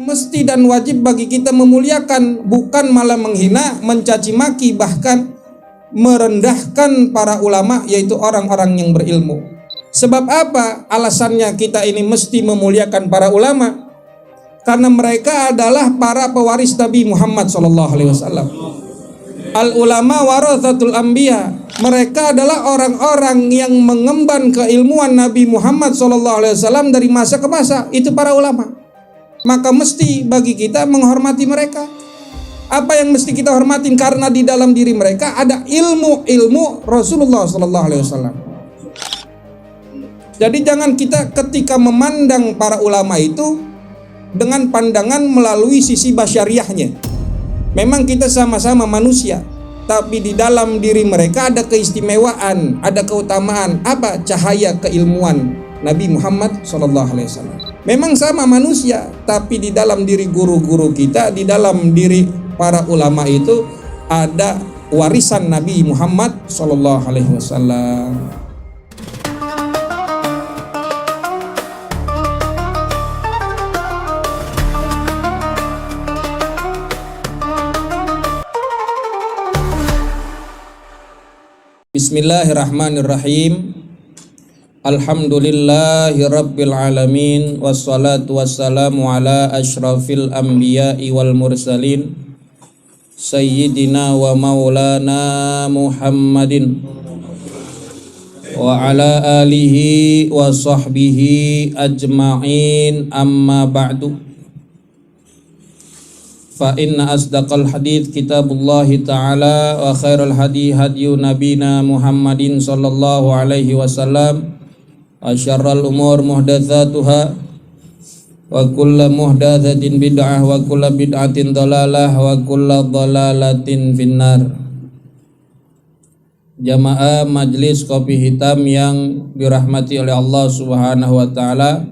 mesti dan wajib bagi kita memuliakan, bukan malah menghina, mencaci maki, bahkan merendahkan para ulama, yaitu orang-orang yang berilmu. Sebab apa alasannya kita ini mesti memuliakan para ulama? Karena mereka adalah para pewaris Nabi Muhammad SAW. Al ulama warathatul anbiya. Mereka adalah orang-orang yang mengemban keilmuan Nabi Muhammad SAW dari masa ke masa. Itu para ulama. Maka mesti bagi kita menghormati mereka. Apa yang mesti kita hormatin? Karena di dalam diri mereka ada ilmu Rasulullah SAW. Jadi jangan kita ketika memandang para ulama itu dengan pandangan melalui sisi basyariahnya. Memang kita sama-sama manusia, tapi di dalam diri mereka ada keistimewaan, ada keutamaan. Apa? Cahaya keilmuan Nabi Muhammad SAW. Memang sama manusia, tapi di dalam diri guru-guru kita, di dalam diri para ulama itu ada warisan Nabi Muhammad SAW. Bismillahirrahmanirrahim. Alhamdulillahi rabbil alamin. Wassalatu wassalamu ala ashrafil anbiya'i wal mursalin Sayyidina wa maulana Muhammadin wa ala alihi wa sahbihi ajma'in, amma ba'du. Fa inna asdaqal hadits kitabullahi ta'ala wa khairal hadi hadyu nabina Muhammadin sallallahu alaihi wasallam wa syarral umur muhdatsatuha wa kullu muhdatsatin bid'ah wa kullu bid'atin dhalalah wa kullu dhalalatin finnar. Jamaah Majelis Kopi Hitam yang dirahmati oleh Allah Subhanahu wa taala,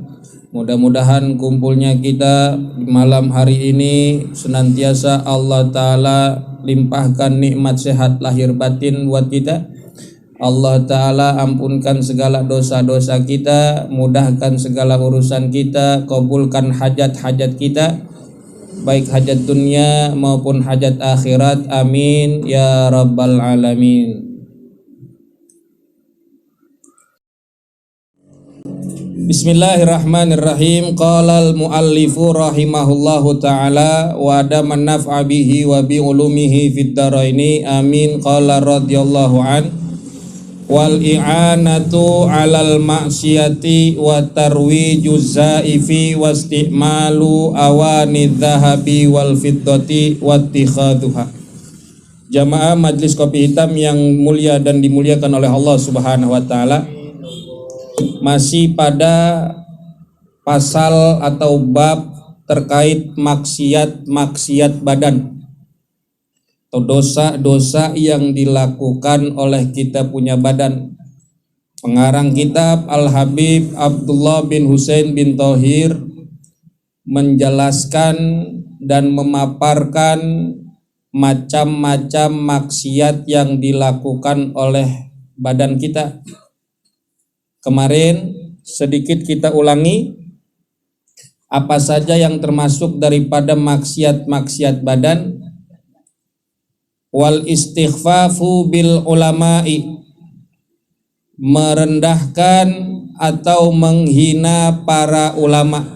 mudah-mudahan kumpulnya kita di malam hari ini senantiasa Allah Ta'ala limpahkan nikmat sehat lahir batin buat kita. Allah Ta'ala ampunkan segala dosa-dosa kita, mudahkan segala urusan kita, kabulkan hajat-hajat kita, baik hajat dunia maupun hajat akhirat. Amin ya rabbal alamin. Bismillahirrahmanirrahim. Qala al-muallifu rahimahullahu ta'ala wa adaman naf'a bihi wa bi ulumihi fid dharaini. Amin. Qala radhiyallahu an wal i'anatu 'alal ma'siyati wa tarwijuz zaifi wa istimalu awani dhahabi wal fiddati wa ittikhadhuha. Jamaah Majelis Kopi Hitam yang mulia dan dimuliakan oleh Allah Subhanahu wa taala, masih pada pasal atau bab terkait maksiat badan atau dosa-dosa yang dilakukan oleh kita punya badan. Pengarang kitab Al-Habib Abdullah bin Husain bin Thohir menjelaskan dan memaparkan macam-macam maksiat yang dilakukan oleh badan kita. Kemarin sedikit kita ulangi apa saja yang termasuk daripada maksiat badan. Wal istighfafu bil ulama'i, merendahkan atau menghina para ulama.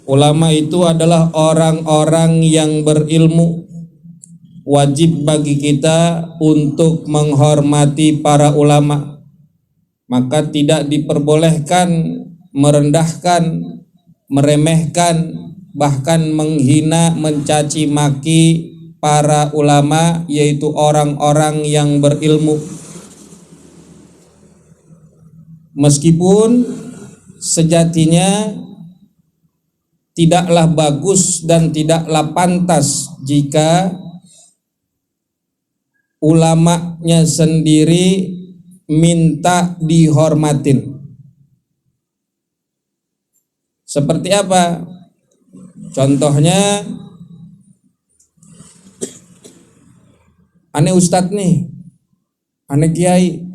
Ulama itu adalah orang-orang yang berilmu. Wajib bagi kita untuk menghormati para ulama. Maka tidak diperbolehkan merendahkan, meremehkan, bahkan menghina, mencaci maki para ulama, yaitu orang-orang yang berilmu. Meskipun sejatinya tidaklah bagus dan tidaklah pantas jika ulamanya sendiri minta dihormatin. Seperti apa? Contohnya, ane ustadz nih, ane kiai,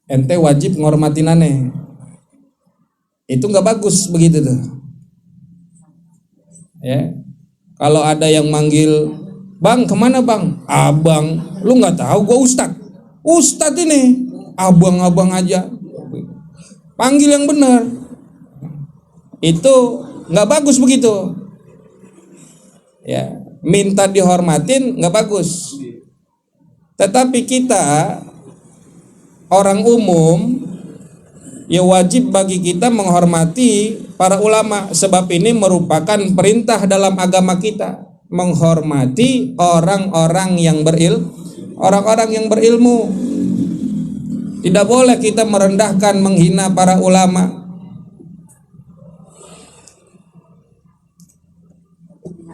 ente wajib ngormatin ane. Itu nggak bagus begitu tuh. Ya. Kalau ada yang manggil, "Bang, kemana bang?" "Abang." "Lu nggak tahu gua ustad?" "Ustad ini." "Abang-abang aja." Panggil yang benar. Itu nggak bagus begitu. Ya, minta dihormatin nggak bagus. Tetapi kita orang umum, ya wajib bagi kita menghormati para ulama, sebab ini merupakan perintah dalam agama kita, menghormati orang-orang yang berilmu. Tidak boleh kita merendahkan, menghina para ulama.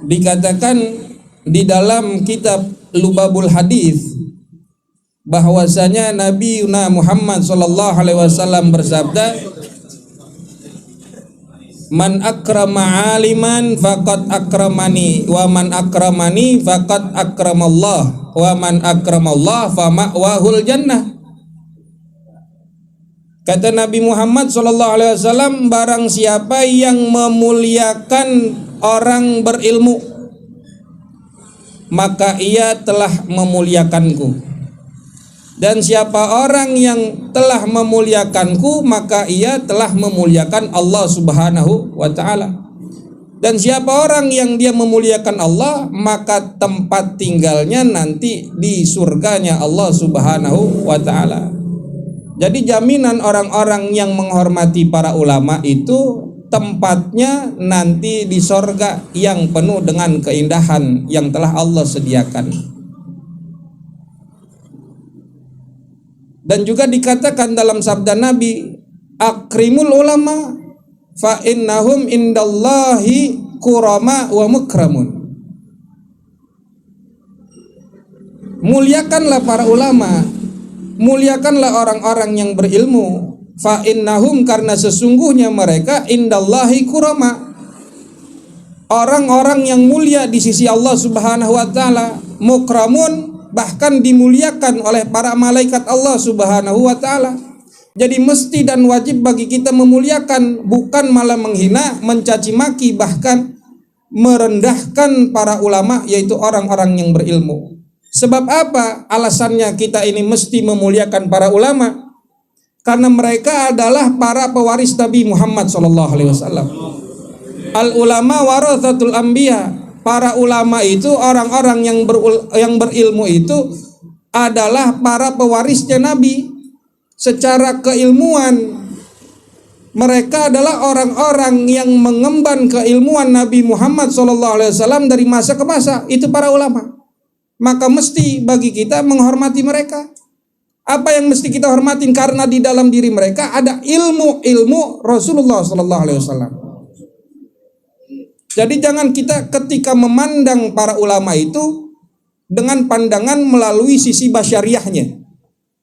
Dikatakan di dalam kitab Lubabul Hadis bahwasanya Nabi Muhammad sallallahu alaihi wasallam bersabda, "Man akrama aliman faqad akramani, wa man akramani faqad akramallah, wa man akramallah fa ma'wahul jannah." Kata Nabi Muhammad sallallahu alaihi wasallam, barang siapa yang memuliakan orang berilmu, maka ia telah memuliakanku. Dan siapa orang yang telah memuliakanku, maka ia telah memuliakan Allah Subhanahu wa ta'ala. Dan siapa orang yang dia memuliakan Allah, maka tempat tinggalnya nanti di surganya Allah Subhanahu wa ta'ala. Jadi jaminan orang-orang yang menghormati para ulama itu tempatnya nanti di surga yang penuh dengan keindahan yang telah Allah sediakan. Dan juga dikatakan dalam sabda Nabi, "Akrimul ulama fa innahum indallahi kurama wa mukramun." Muliakanlah para ulama, muliakanlah orang-orang yang berilmu. Fa innahum, karena sesungguhnya mereka indallahi kurama, orang-orang yang mulia di sisi Allah Subhanahu wa ta'ala, mukramun, bahkan dimuliakan oleh para malaikat Allah Subhanahu wa ta'ala. Jadi mesti dan wajib bagi kita memuliakan, bukan malah menghina, mencaci maki, bahkan merendahkan para ulama, yaitu orang-orang yang berilmu. Sebab apa alasannya kita ini mesti memuliakan para ulama? Karena mereka adalah para pewaris Nabi Muhammad SAW. Al ulama warathatul anbiya. Para ulama itu orang-orang yang berilmu itu adalah para pewarisnya Nabi. Secara keilmuan, mereka adalah orang-orang yang mengemban keilmuan Nabi Muhammad SAW dari masa ke masa. Itu para ulama. Maka mesti bagi kita menghormati mereka. Apa yang mesti kita hormatin? Karena di dalam diri mereka ada ilmu Rasulullah SAW. Jadi jangan kita ketika memandang para ulama itu dengan pandangan melalui sisi basyariahnya.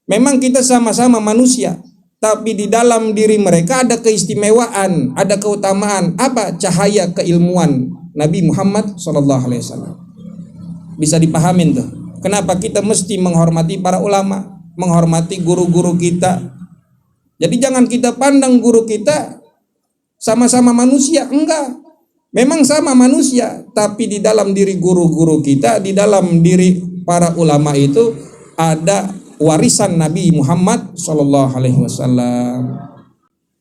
Memang kita sama-sama manusia, tapi di dalam diri mereka ada keistimewaan, ada keutamaan. Apa? Cahaya keilmuan Nabi Muhammad SAW. Bisa dipahamin tuh. Kenapa kita mesti menghormati para ulama, menghormati guru-guru kita. Jadi jangan kita pandang guru kita sama-sama manusia, enggak. Memang sama manusia, tapi di dalam diri guru-guru kita, di dalam diri para ulama itu ada warisan Nabi Muhammad SAW.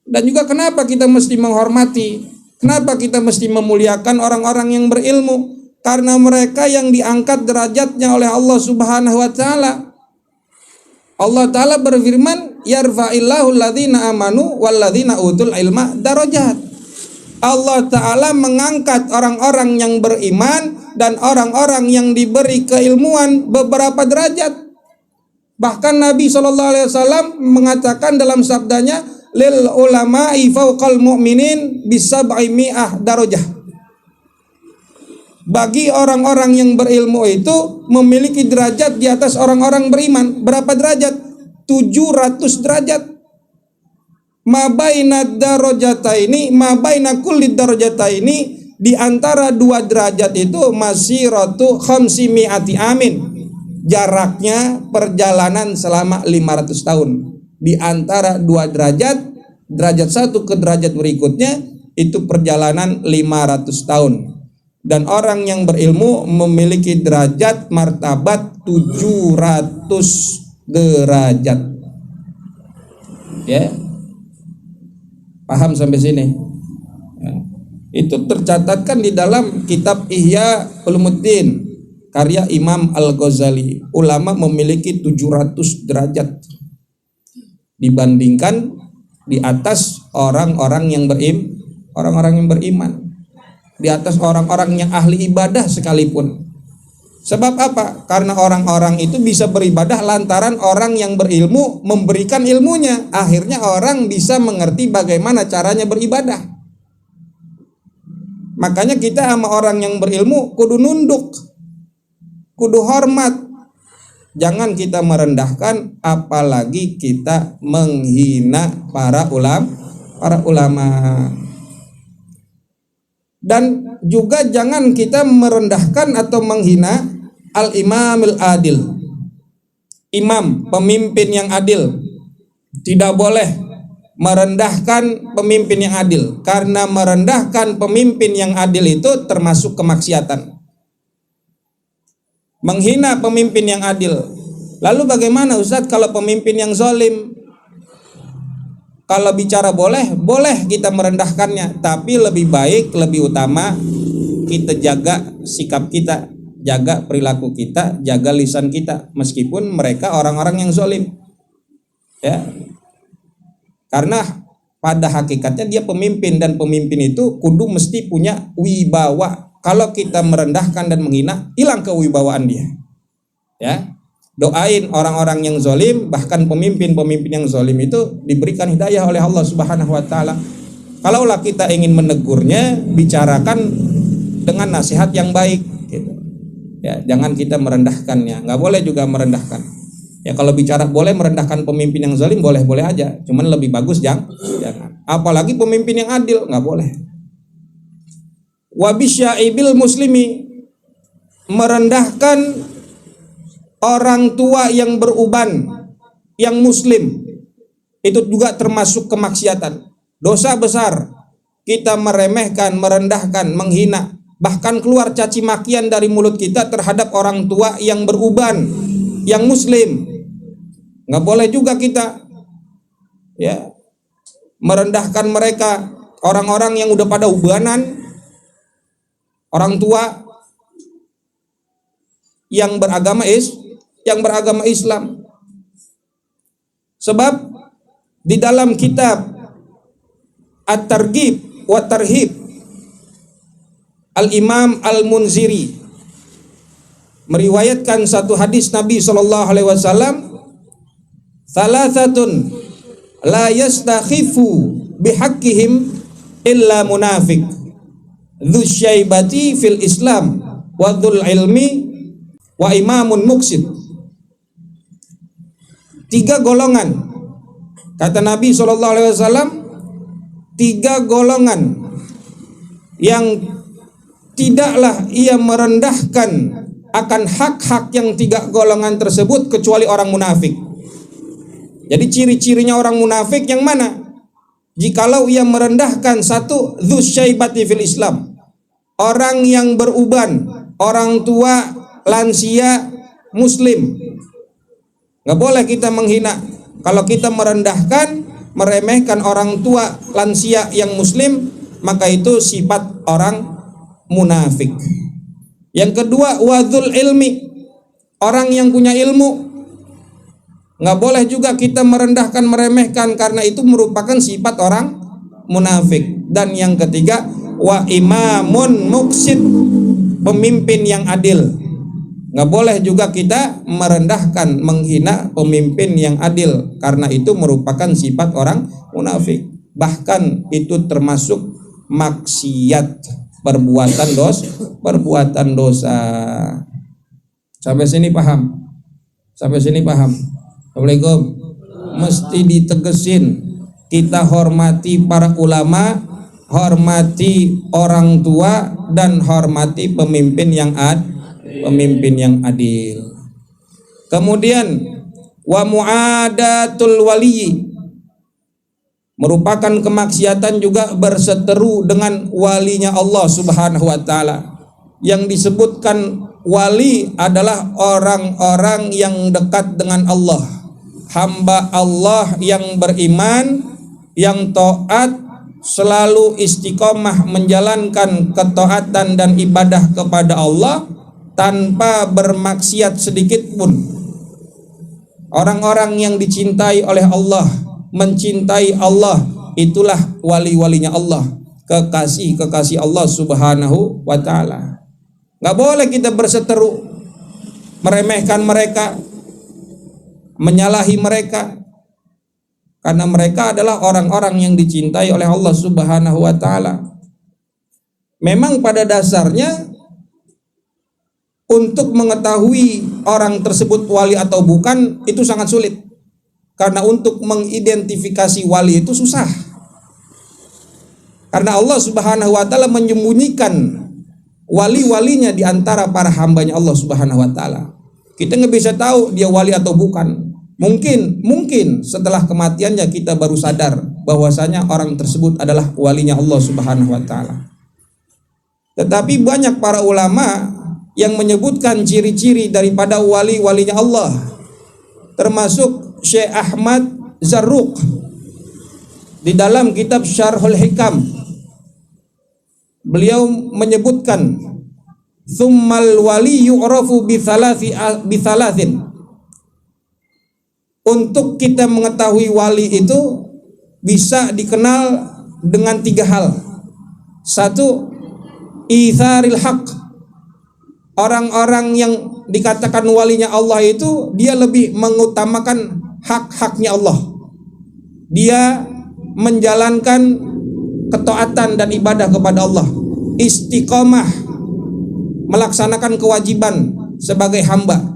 Dan juga kenapa kita mesti menghormati, kenapa kita mesti memuliakan orang-orang yang berilmu? Karena mereka yang diangkat derajatnya oleh Allah Subhanahu wa ta'ala. Allah Ta'ala berfirman, "Yarfa'illahu alladhina amanu walladhina utul ilma darajat." Allah Ta'ala mengangkat orang-orang yang beriman dan orang-orang yang diberi keilmuan beberapa derajat. Bahkan Nabi SAW mengatakan dalam sabdanya, "Lil ulama'i fawqal mu'minin bisab'i mi'ah darajah." Bagi orang-orang yang berilmu itu memiliki derajat di atas orang-orang beriman. Berapa derajat? 700 derajat. Mabaina darajataini, mabaina kulli darajataini, di antara dua derajat itu masiratu khamsimi'ati amin. Jaraknya perjalanan selama 500 tahun. Di antara dua derajat, derajat satu ke derajat berikutnya itu perjalanan 500 tahun. Dan orang yang berilmu memiliki derajat martabat 700 derajat. Ya. Paham sampai sini? Ya. Itu tercatatkan di dalam kitab Ihya Ulumuddin karya Imam Al-Ghazali. Ulama memiliki 700 derajat dibandingkan di atas orang-orang yang beriman, di atas orang-orang yang ahli ibadah sekalipun. Sebab apa? Karena orang-orang itu bisa beribadah lantaran orang yang berilmu memberikan ilmunya. Akhirnya orang bisa mengerti bagaimana caranya beribadah. Makanya kita sama orang yang berilmu kudu nunduk, kudu hormat. Jangan kita merendahkan, apalagi kita menghina para ulama. Dan juga jangan kita merendahkan atau menghina al-imamil adil, imam, pemimpin yang adil. Tidak boleh merendahkan pemimpin yang adil, karena merendahkan pemimpin yang adil itu termasuk kemaksiatan. Menghina pemimpin yang adil. Lalu bagaimana Ustadz kalau pemimpin yang zalim? Kalau bicara boleh kita merendahkannya, tapi lebih baik, lebih utama kita jaga sikap kita, jaga perilaku kita, jaga lisan kita, meskipun mereka orang-orang yang zalim. Ya. Karena pada hakikatnya dia pemimpin, dan pemimpin itu kudu mesti punya wibawa. Kalau kita merendahkan dan menghina, hilang kewibawaan dia. Ya. Doain orang-orang yang zalim, bahkan pemimpin-pemimpin yang zalim itu diberikan hidayah oleh Allah Subhanahu wa taala. Kalaulah kita ingin menegurnya, bicarakan dengan nasihat yang baik gitu. Ya, jangan kita merendahkannya. Enggak boleh juga merendahkan. Ya, kalau bicara boleh merendahkan pemimpin yang zalim, boleh-boleh aja. Cuman lebih bagus jangan. Apalagi pemimpin yang adil, enggak boleh. Wa bisyaibil muslimi, merendahkan orang tua yang beruban, yang muslim, itu juga termasuk kemaksiatan. Dosa besar. Kita meremehkan, merendahkan, menghina, bahkan keluar caci makian dari mulut kita terhadap orang tua yang beruban, yang muslim. Nggak boleh juga kita ya merendahkan mereka, orang-orang yang udah pada ubanan, orang tua yang beragama Islam. Sebab di dalam kitab At-Targhib wa Tarhib, Al-Imam Al-Munziri meriwayatkan satu hadis Nabi SAW, "Thalathatun la yastakhifu bihaqqihim illa munafiq, dzusyaibati fil Islam, wa dzul ilmi, wa imamun muksid." 3 golongan, kata Nabi SAW, 3 golongan yang tidaklah ia merendahkan akan hak-hak yang 3 golongan tersebut kecuali orang munafik. Jadi ciri-cirinya orang munafik yang mana? Jikalau ia merendahkan, 1, dzusyaibati fil Islam, orang yang beruban, orang tua, lansia, muslim. Gak boleh kita menghina. Kalau kita merendahkan, meremehkan orang tua, lansia yang muslim, maka itu sifat orang munafik. Yang kedua, wadzul ilmi, orang yang punya ilmu. Gak boleh juga kita merendahkan, meremehkan, karena itu merupakan sifat orang munafik. Dan yang ketiga, wa imamun muksid, pemimpin yang adil. Nggak boleh juga kita merendahkan, menghina pemimpin yang adil, karena itu merupakan sifat orang munafik. Bahkan itu termasuk maksiat, perbuatan dosa. Sampai sini paham? Assalamualaikum. Mesti ditegesin, kita hormati para ulama, hormati orang tua, dan hormati pemimpin yang adil. Kemudian wa muadatul wali, merupakan kemaksiatan juga berseteru dengan walinya Allah Subhanahu wa taala. yang disebutkan wali adalah orang-orang yang dekat dengan Allah, hamba Allah yang beriman, yang taat, selalu istiqomah menjalankan ketaatan dan ibadah kepada Allah tanpa bermaksiat sedikit pun. Orang-orang yang dicintai oleh Allah, mencintai Allah, itulah wali-walinya Allah, kekasih-kekasih Allah Subhanahu wa ta'ala. Gak boleh kita berseteru meremehkan mereka, menyalahi mereka, karena mereka adalah orang-orang yang dicintai oleh Allah Subhanahu wa ta'ala. Memang pada dasarnya untuk mengetahui orang tersebut wali atau bukan itu sangat sulit, karena untuk mengidentifikasi wali itu susah, karena Allah Subhanahu wa ta'ala menyembunyikan wali-walinya di antara para hambanya Allah Subhanahu wa ta'ala. Kita nggak bisa tahu dia wali atau bukan. Mungkin setelah kematiannya kita baru sadar bahwasanya orang tersebut adalah walinya Allah Subhanahu wa ta'ala. Tetapi banyak para ulama yang menyebutkan ciri-ciri daripada wali-walinya Allah, termasuk Syekh Ahmad Zarruq di dalam kitab Syarhul Hikam. Beliau menyebutkan tsummal wali yu'rafu bithalathin. Untuk kita mengetahui wali itu bisa dikenal dengan 3 hal. 1, itsaril haq. Orang-orang yang dikatakan walinya Allah itu dia lebih mengutamakan hak-haknya Allah. Dia menjalankan ketaatan dan ibadah kepada Allah, istiqomah melaksanakan kewajiban sebagai hamba,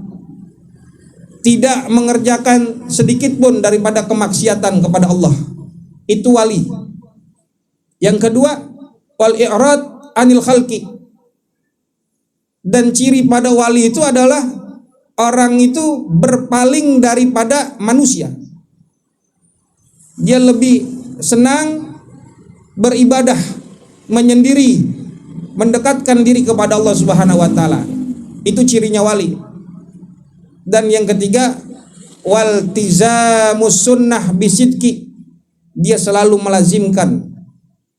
tidak mengerjakan sedikit pun daripada kemaksiatan kepada Allah. Itu wali. Yang kedua, wal i'rad anil khalqi. Dan ciri pada wali itu adalah orang itu berpaling daripada manusia. Dia lebih senang beribadah, menyendiri, mendekatkan diri kepada Allah Subhanahu wa ta'ala. Itu cirinya wali. Dan yang ketiga, waltizamus sunnah bisidqi. Dia selalu melazimkan,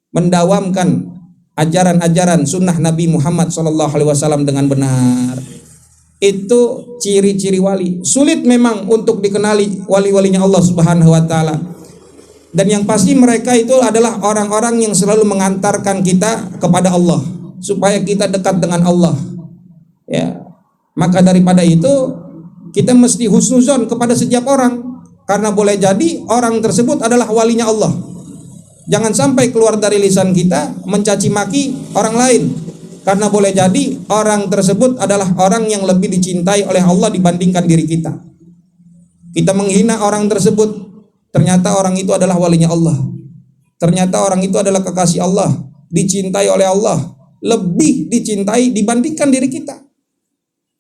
mendawamkan ajaran-ajaran sunnah Nabi Muhammad SAW dengan benar. Itu ciri-ciri wali. Sulit memang untuk dikenali wali-walinya Allah Subhanahu wa ta'ala. Dan yang pasti mereka itu adalah orang-orang yang selalu mengantarkan kita kepada Allah, supaya kita dekat dengan Allah. Ya, maka daripada itu kita mesti husnuzon kepada setiap orang, karena boleh jadi orang tersebut adalah walinya Allah. Jangan sampai keluar dari lisan kita mencaci maki orang lain, karena boleh jadi orang tersebut adalah orang yang lebih dicintai oleh Allah dibandingkan diri kita. Kita menghina orang tersebut, ternyata orang itu adalah walinya Allah. Ternyata orang itu adalah kekasih Allah, dicintai oleh Allah, lebih dicintai dibandingkan diri kita.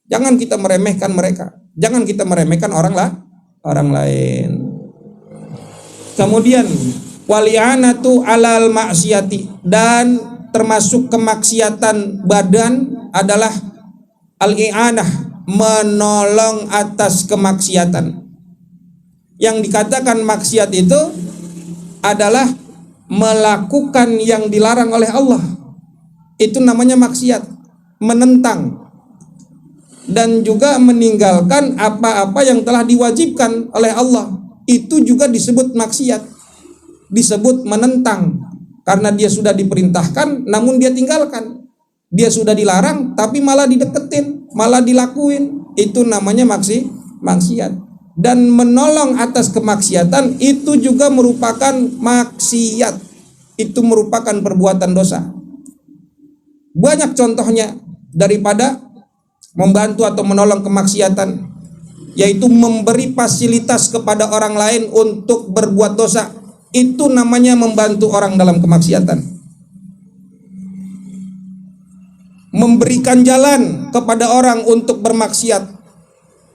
Jangan kita meremehkan mereka, jangan kita meremehkan orang lain. Kemudian wali'anatu alal maksiati, dan termasuk kemaksiatan badan adalah al-i'anah, menolong atas kemaksiatan. Yang dikatakan maksiat itu adalah melakukan yang dilarang oleh Allah. Itu namanya maksiat, menentang dan juga meninggalkan apa-apa yang telah diwajibkan oleh Allah. Itu juga disebut maksiat, disebut menentang, karena dia sudah diperintahkan namun dia tinggalkan. Dia sudah dilarang tapi malah dideketin, malah dilakuin. Itu namanya maksiat. Dan menolong atas kemaksiatan itu juga merupakan maksiat. Itu merupakan perbuatan dosa. Banyak contohnya daripada membantu atau menolong kemaksiatan, yaitu memberi fasilitas kepada orang lain untuk berbuat dosa. Itu namanya membantu orang dalam kemaksiatan. Memberikan jalan kepada orang untuk bermaksiat,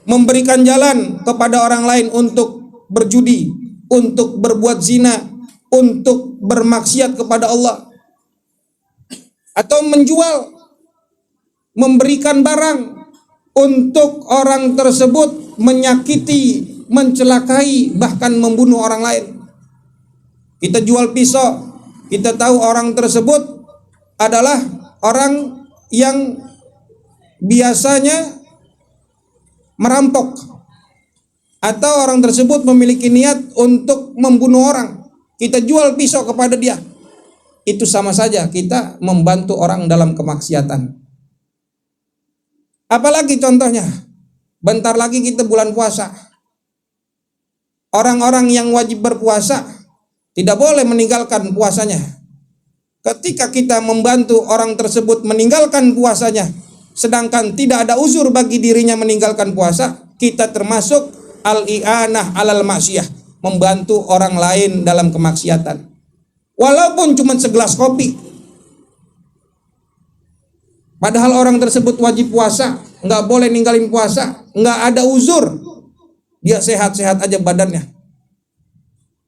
memberikan jalan kepada orang lain untuk berjudi, untuk berbuat zina, untuk bermaksiat kepada Allah, atau menjual memberikan barang untuk orang tersebut menyakiti, mencelakai, bahkan membunuh orang lain. Kita jual pisau, kita tahu orang tersebut adalah orang yang biasanya merampok, atau orang tersebut memiliki niat untuk membunuh orang. Kita jual pisau kepada dia. Itu sama saja kita membantu orang dalam kemaksiatan. Apalagi contohnya, bentar lagi kita bulan puasa. Orang-orang yang wajib berpuasa tidak boleh meninggalkan puasanya. Ketika kita membantu orang tersebut meninggalkan puasanya, sedangkan tidak ada uzur bagi dirinya meninggalkan puasa, kita termasuk al-i'anah alal maksiyah, membantu orang lain dalam kemaksiatan. Walaupun cuma segelas kopi. Padahal orang tersebut wajib puasa, nggak boleh ninggalin puasa, nggak ada uzur. Dia sehat-sehat aja badannya.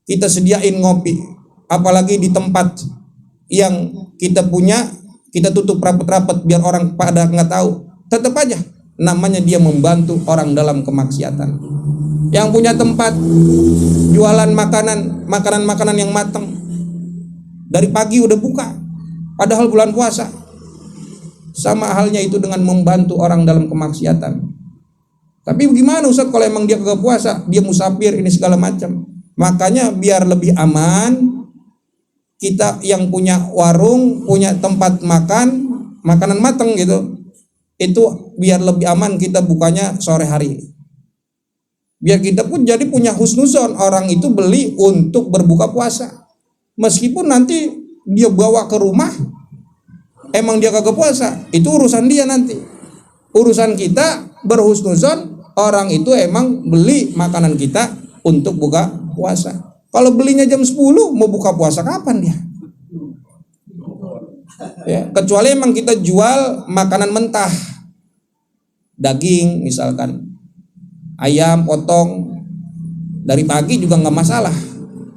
Kita sediain ngopi, apalagi di tempat yang kita punya, kita tutup rapat-rapat biar orang pada nggak tahu. Tetap aja, namanya dia membantu orang dalam kemaksiatan. Yang punya tempat jualan makanan yang matang, dari pagi udah buka, padahal bulan puasa. Sama halnya itu dengan membantu orang dalam kemaksiatan. Tapi gimana Ustaz kalau emang dia kagak puasa, dia musafir ini segala macam. Makanya biar lebih aman, kita yang punya warung, punya tempat makan, makanan matang gitu, itu biar lebih aman kita bukanya sore hari. Biar kita pun jadi punya husnuzon, orang itu beli untuk berbuka puasa. Meskipun nanti dia bawa ke rumah, emang dia kagak puasa, itu urusan dia nanti. Urusan kita berhusnuzon, orang itu emang beli makanan kita untuk buka puasa. Kalau belinya jam 10, mau buka puasa kapan dia? Ya, kecuali emang kita jual makanan mentah, daging misalkan, ayam potong dari pagi juga nggak masalah.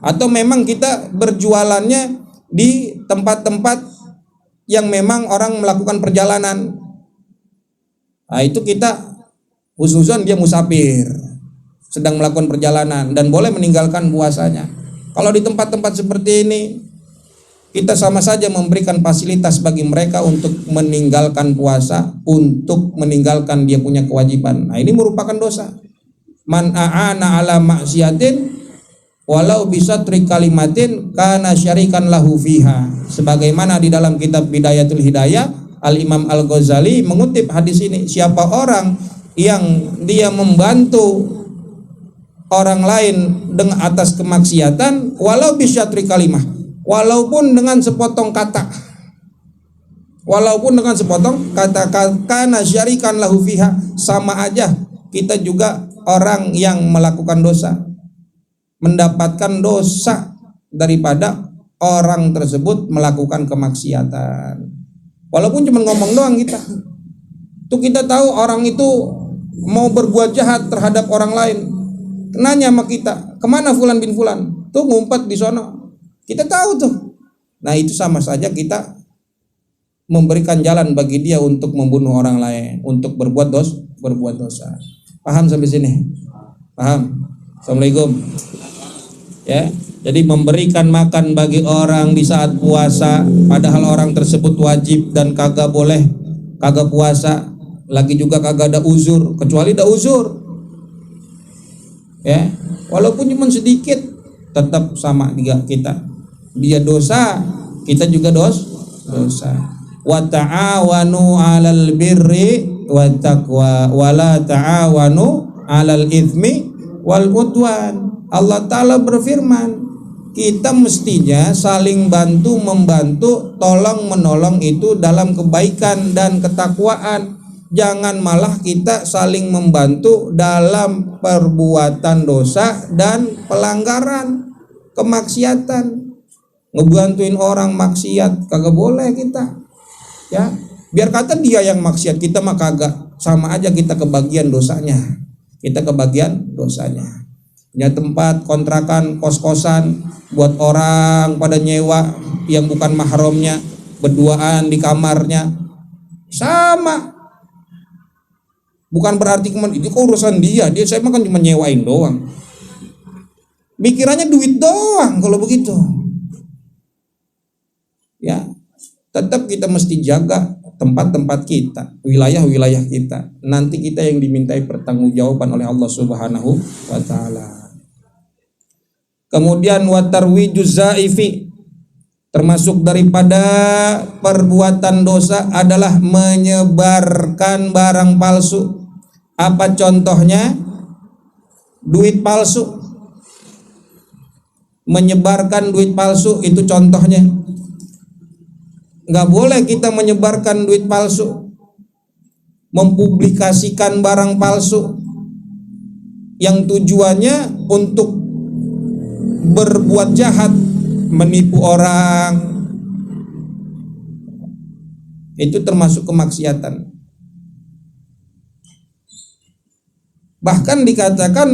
Atau memang kita berjualannya di tempat-tempat yang memang orang melakukan perjalanan. Nah, itu kita husnuzon dia musafir, sedang melakukan perjalanan dan boleh meninggalkan puasanya. Kalau di tempat-tempat seperti ini, kita sama saja memberikan fasilitas bagi mereka untuk meninggalkan puasa, untuk meninggalkan dia punya kewajiban. Nah, ini merupakan dosa. Man a'ana ala maksiatin walau bisa trik kalimatin kana syarikan lahu fiha. Sebagaimana di dalam kitab Bidayatul Hidayah, Al-Imam Al-Ghazali mengutip hadis ini, siapa orang yang dia membantu orang lain dengan atas kemaksiatan walau bisa trik kalimah, walaupun dengan sepotong kata, kana syarikan lahu fiha, sama aja kita juga orang yang melakukan dosa, mendapatkan dosa daripada orang tersebut melakukan kemaksiatan. Walaupun cuma ngomong doang kita. Tuh kita tahu orang itu mau berbuat jahat terhadap orang lain. Nanya sama kita, kemana fulan bin fulan? Tuh ngumpet di sono. Kita tahu tuh. Nah, itu sama saja kita memberikan jalan bagi dia untuk membunuh orang lain, untuk berbuat dosa. Paham sampai sini? Paham? Assalamualaikum. Ya, jadi memberikan makan bagi orang di saat puasa, padahal orang tersebut wajib dan kagak puasa, lagi juga kagak ada uzur, kecuali ada uzur. Ya, walaupun cuma sedikit, tetap sama juga kita. Dia dosa, kita juga dosa. Wa ta'awanu 'alal birri wat taqwa wa la ta'awanu 'alal itsmi wal udwan. Allah Ta'ala berfirman, kita mestinya saling membantu, tolong menolong itu dalam kebaikan dan ketakwaan. Jangan malah kita saling membantu dalam perbuatan dosa dan pelanggaran, kemaksiatan. Ngebantuin orang maksiat kagak boleh kita. Ya, biar kata dia yang maksiat, kita mah kagak, sama aja kita kebagian dosanya. Punya tempat kontrakan, kos-kosan buat orang pada nyewa yang bukan mahramnya, berduaan di kamarnya, sama Bukan berarti itu urusan dia saya mah kan cuma nyewain doang. Pikirannya duit doang kalau begitu. Ya, tetap kita mesti jaga tempat-tempat kita, wilayah-wilayah kita. Nanti kita yang dimintai pertanggungjawaban oleh Allah Subhanahu wa taala. Kemudian watarwijuz zaifi, termasuk daripada perbuatan dosa adalah menyebarkan barang palsu. Apa contohnya? Duit palsu. Menyebarkan duit palsu itu contohnya. Nggak boleh kita menyebarkan duit palsu, mempublikasikan barang palsu yang tujuannya untuk berbuat jahat, menipu orang. Itu termasuk kemaksiatan. Bahkan dikatakan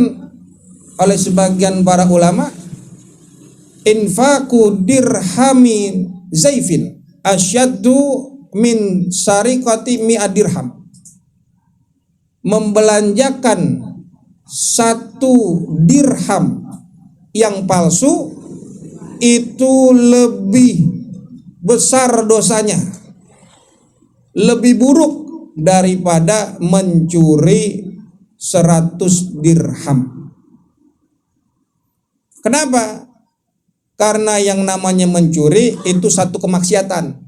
oleh sebagian para ulama, infaqu dirhamin zaifin asyaddu min syariqati mi'ad dirham. Membelanjakan 1 dirham yang palsu itu lebih besar dosanya, lebih buruk daripada mencuri 100 dirham. Kenapa? Karena yang namanya mencuri itu satu kemaksiatan,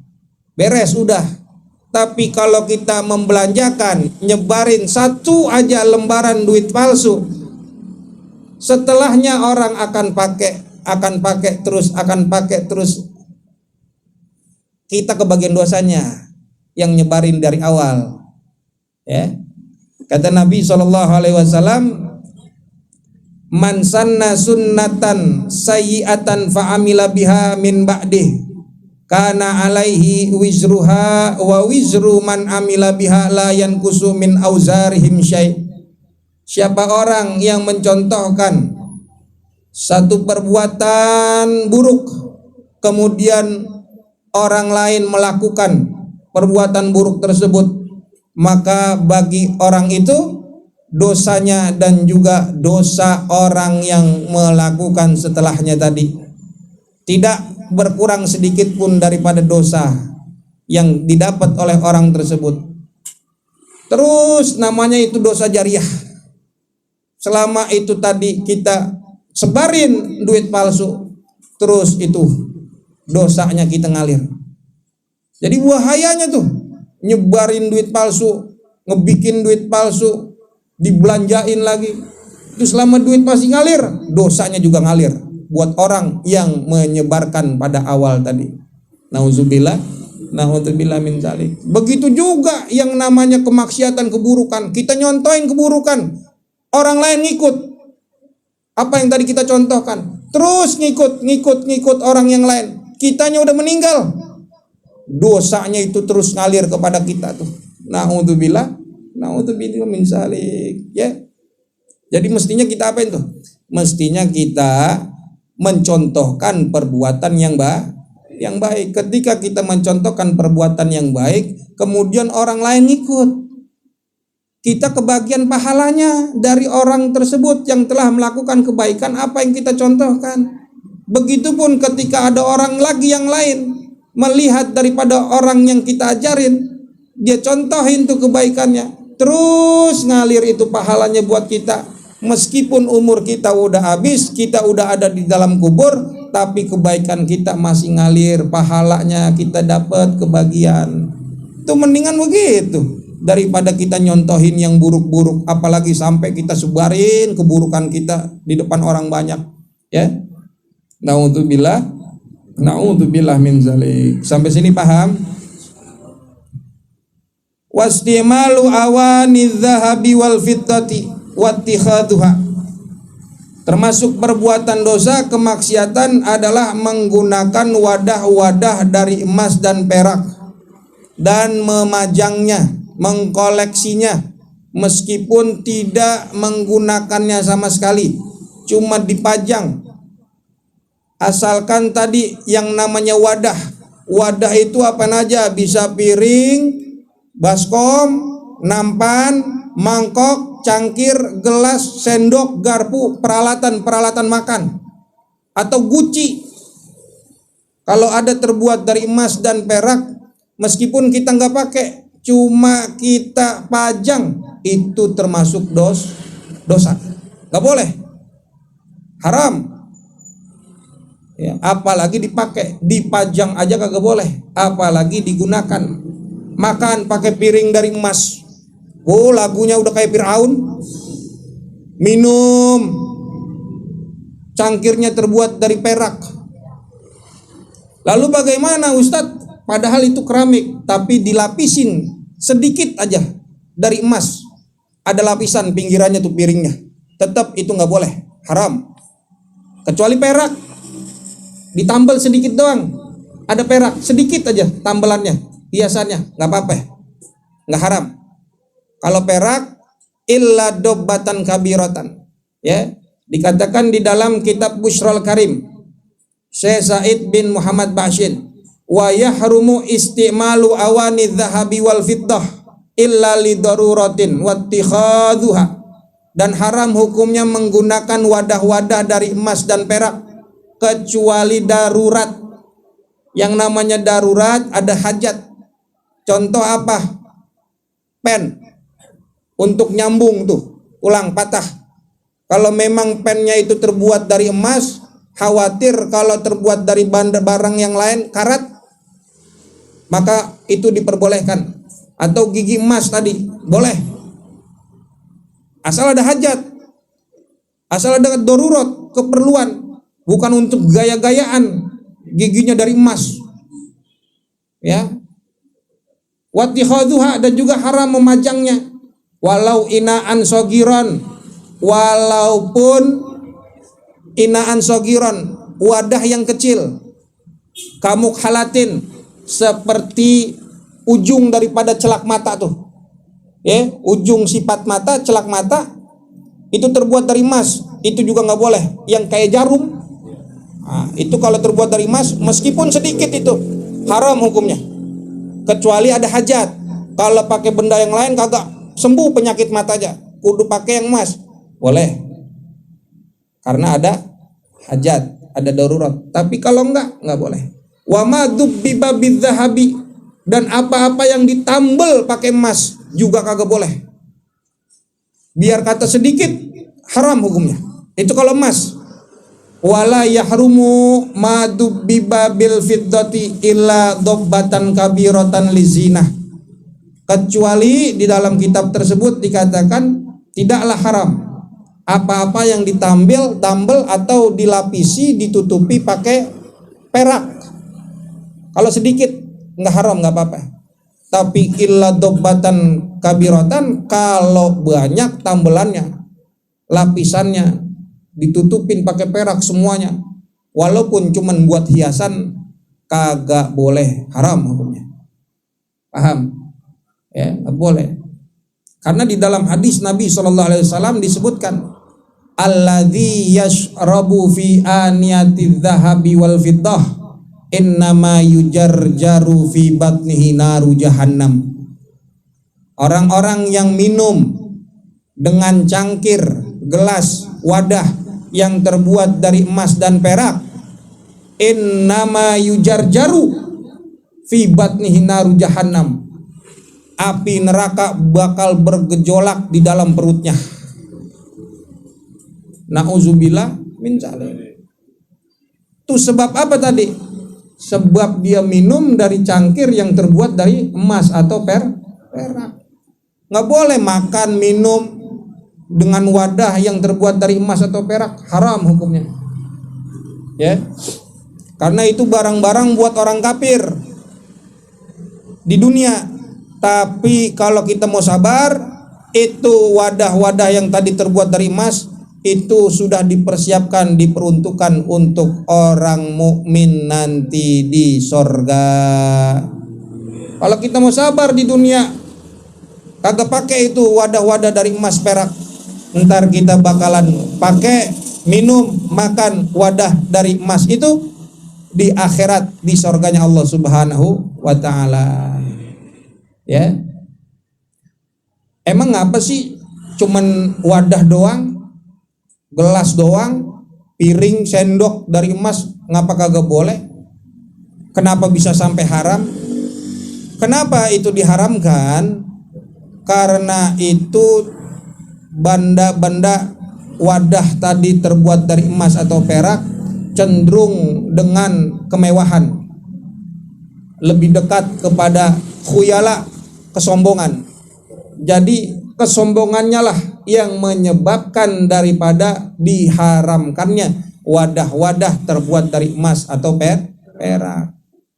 beres udah. Tapi kalau kita membelanjakan, nyebarin 1 aja lembaran duit palsu, setelahnya orang akan pakai terus, kita kebagian dosanya yang nyebarin dari awal. Ya, kata Nabi SAW, man sanna sunnatan sayyi'atan fa'amila biha min ba'dih kana alaihi wizruha wa wizru man amila biha la yankusu min auzarihim syai'. Siapa orang yang mencontohkan satu perbuatan buruk, kemudian orang lain melakukan perbuatan buruk tersebut, maka bagi orang itu dosanya dan juga dosa orang yang melakukan setelahnya tadi. Tidak berkurang sedikit pun daripada dosa yang didapat oleh orang tersebut. Terus namanya itu dosa jariah. Selama itu tadi kita sebarin duit palsu, terus itu dosanya kita ngalir. Jadi bahayanya tuh, nyebarin duit palsu, ngebikin duit palsu, dibelanjain lagi. Itu selama duit masih ngalir, dosanya juga ngalir buat orang yang menyebarkan pada awal tadi. Nauzubillah min dzalik. Begitu juga yang namanya kemaksiatan, keburukan. Kita nyontohin keburukan, orang lain ngikut apa yang tadi kita contohkan, terus ngikut orang yang lain. Kitanya udah meninggal, dosanya itu terus ngalir kepada kita tuh. Nauzubillah min dzalik. Ya. Jadi mestinya kita apa itu? Mestinya kita mencontohkan perbuatan yang baik. Ketika kita mencontohkan perbuatan yang baik, kemudian orang lain ikut, kita kebagian pahalanya dari orang tersebut yang telah melakukan kebaikan apa yang kita contohkan. Begitupun ketika ada orang lagi yang lain melihat daripada orang yang kita ajarin, dia contohin tuh kebaikannya, terus ngalir itu pahalanya buat kita. Meskipun umur kita udah habis, kita udah ada di dalam kubur, tapi kebaikan kita masih ngalir, pahalanya kita dapat kebagian. Itu mendingan begitu daripada kita nyontohin yang buruk-buruk, apalagi sampai kita sebarin keburukan kita di depan orang banyak. Ya, naudzubillah min dzalik. Sampai sini paham? Wastimalu awani dzahabi wal fiddati wattikhaduha. Termasuk perbuatan dosa kemaksiatan adalah menggunakan wadah-wadah dari emas dan perak dan memajangnya, mengkoleksinya, meskipun tidak menggunakannya sama sekali, cuma dipajang. Asalkan tadi yang namanya wadah. Wadah itu apa aja, bisa piring, baskom, nampan, mangkok, cangkir, gelas, sendok, garpu, peralatan makan, atau guci. Kalau ada terbuat dari emas dan perak, meskipun kita nggak pakai, cuma kita pajang, itu termasuk dosa. Nggak boleh, haram. Ya, apalagi dipakai, dipajang aja kagak boleh, apalagi digunakan. Makan pakai piring dari emas, oh lagunya udah kayak Fir'aun. Minum, cangkirnya terbuat dari perak. Lalu bagaimana Ustadz? Padahal itu keramik, tapi dilapisin sedikit aja dari emas, ada lapisan pinggirannya tuh piringnya, tetap itu nggak boleh, haram. Kecuali perak, ditambal sedikit doang, ada perak sedikit aja tambelannya, hiasannya, nggak apa-apa, nggak haram. Kalau perak, illa dobbatan kabiratan, ya, dikatakan di dalam kitab Bushrul Karim Syekh Said bin Muhammad Bashin, wa yahrumu istimalu awani dhahabi wal fiddah illa li daruratin wattikhadhuha, dan haram hukumnya menggunakan wadah-wadah dari emas dan perak kecuali darurat. Yang namanya darurat ada hajat. Contoh apa? Pen untuk nyambung tuh, ulang patah. Kalau memang pennya itu terbuat dari emas, khawatir kalau terbuat dari barang yang lain, karat, maka itu diperbolehkan. Atau gigi emas tadi, boleh. Asal ada hajat, asal ada darurat, keperluan, bukan untuk gaya-gayaan giginya dari emas. Ya. Wattikhadhuha, dan juga haram memajangnya. Walau inaan sogiron, walaupun inaan sogiron, wadah yang kecil, kamuk halatin, seperti ujung daripada celak mata tuh, ya, ujung sifat mata, celak mata, itu terbuat dari emas, itu juga nggak boleh. Yang kayak jarum, nah, itu kalau terbuat dari emas, meskipun sedikit itu haram hukumnya, kecuali ada hajat. Kalau pakai benda yang lain kagak sembuh penyakit mata aja, kudu pakai yang emas, boleh, karena ada hajat, ada darurat. Tapi kalau nggak boleh. Wa ma dzubbiba bidzahabi, dan apa-apa yang ditambal pakai emas juga kagak boleh. Biar kata sedikit, haram hukumnya. Itu kalau emas. Wala yahrumu ma dzubbiba bil fiddati illa dobbatan kabiratan lizinah. Kecuali di dalam kitab tersebut dikatakan tidaklah haram apa-apa yang ditambal atau dilapisi, ditutupi pakai perak. Kalau sedikit nggak haram, nggak apa-apa. Tapi illa dobbatan kabiratan, kalau banyak tambelannya, lapisannya, ditutupin pakai perak semuanya, walaupun cuman buat hiasan, kagak boleh, haram hukumnya. Paham? Ya, nggak boleh. Karena di dalam hadis Nabi SAW disebutkan, alladzi yashrabu fi aniyati dzahabi wal fiddah innama yujarjaru fi batnihi naru jahannam. Orang-orang yang minum dengan cangkir, gelas, wadah yang terbuat dari emas dan perak, innama yujarjaru fi batnihi naru jahannam, api neraka bakal bergejolak di dalam perutnya. Nauzubillah min dzalik. Itu sebab apa tadi? Sebab dia minum dari cangkir yang terbuat dari emas atau perak. Nggak boleh makan, minum dengan wadah yang terbuat dari emas atau perak, haram hukumnya. Ya. Karena itu barang-barang buat orang kafir di dunia. Tapi kalau kita mau sabar, itu wadah-wadah yang tadi terbuat dari emas itu sudah dipersiapkan, diperuntukkan untuk orang mukmin nanti di sorga. Kalau kita mau sabar di dunia, kagak pakai itu wadah-wadah dari emas perak, ntar kita bakalan pakai minum makan wadah dari emas itu di akhirat, di sorganya Allah Subhanahu wa ta'ala. Ya. Emang apa sih? Cuman wadah doang, gelas doang, piring, sendok dari emas, ngapa kagak boleh? Kenapa bisa sampai haram? Kenapa itu diharamkan? Karena itu benda-benda wadah tadi terbuat dari emas atau perak cenderung dengan kemewahan, lebih dekat kepada khuyala, kesombongan. Jadi kesombongannya lah yang menyebabkan daripada diharamkannya wadah-wadah terbuat dari emas atau perak.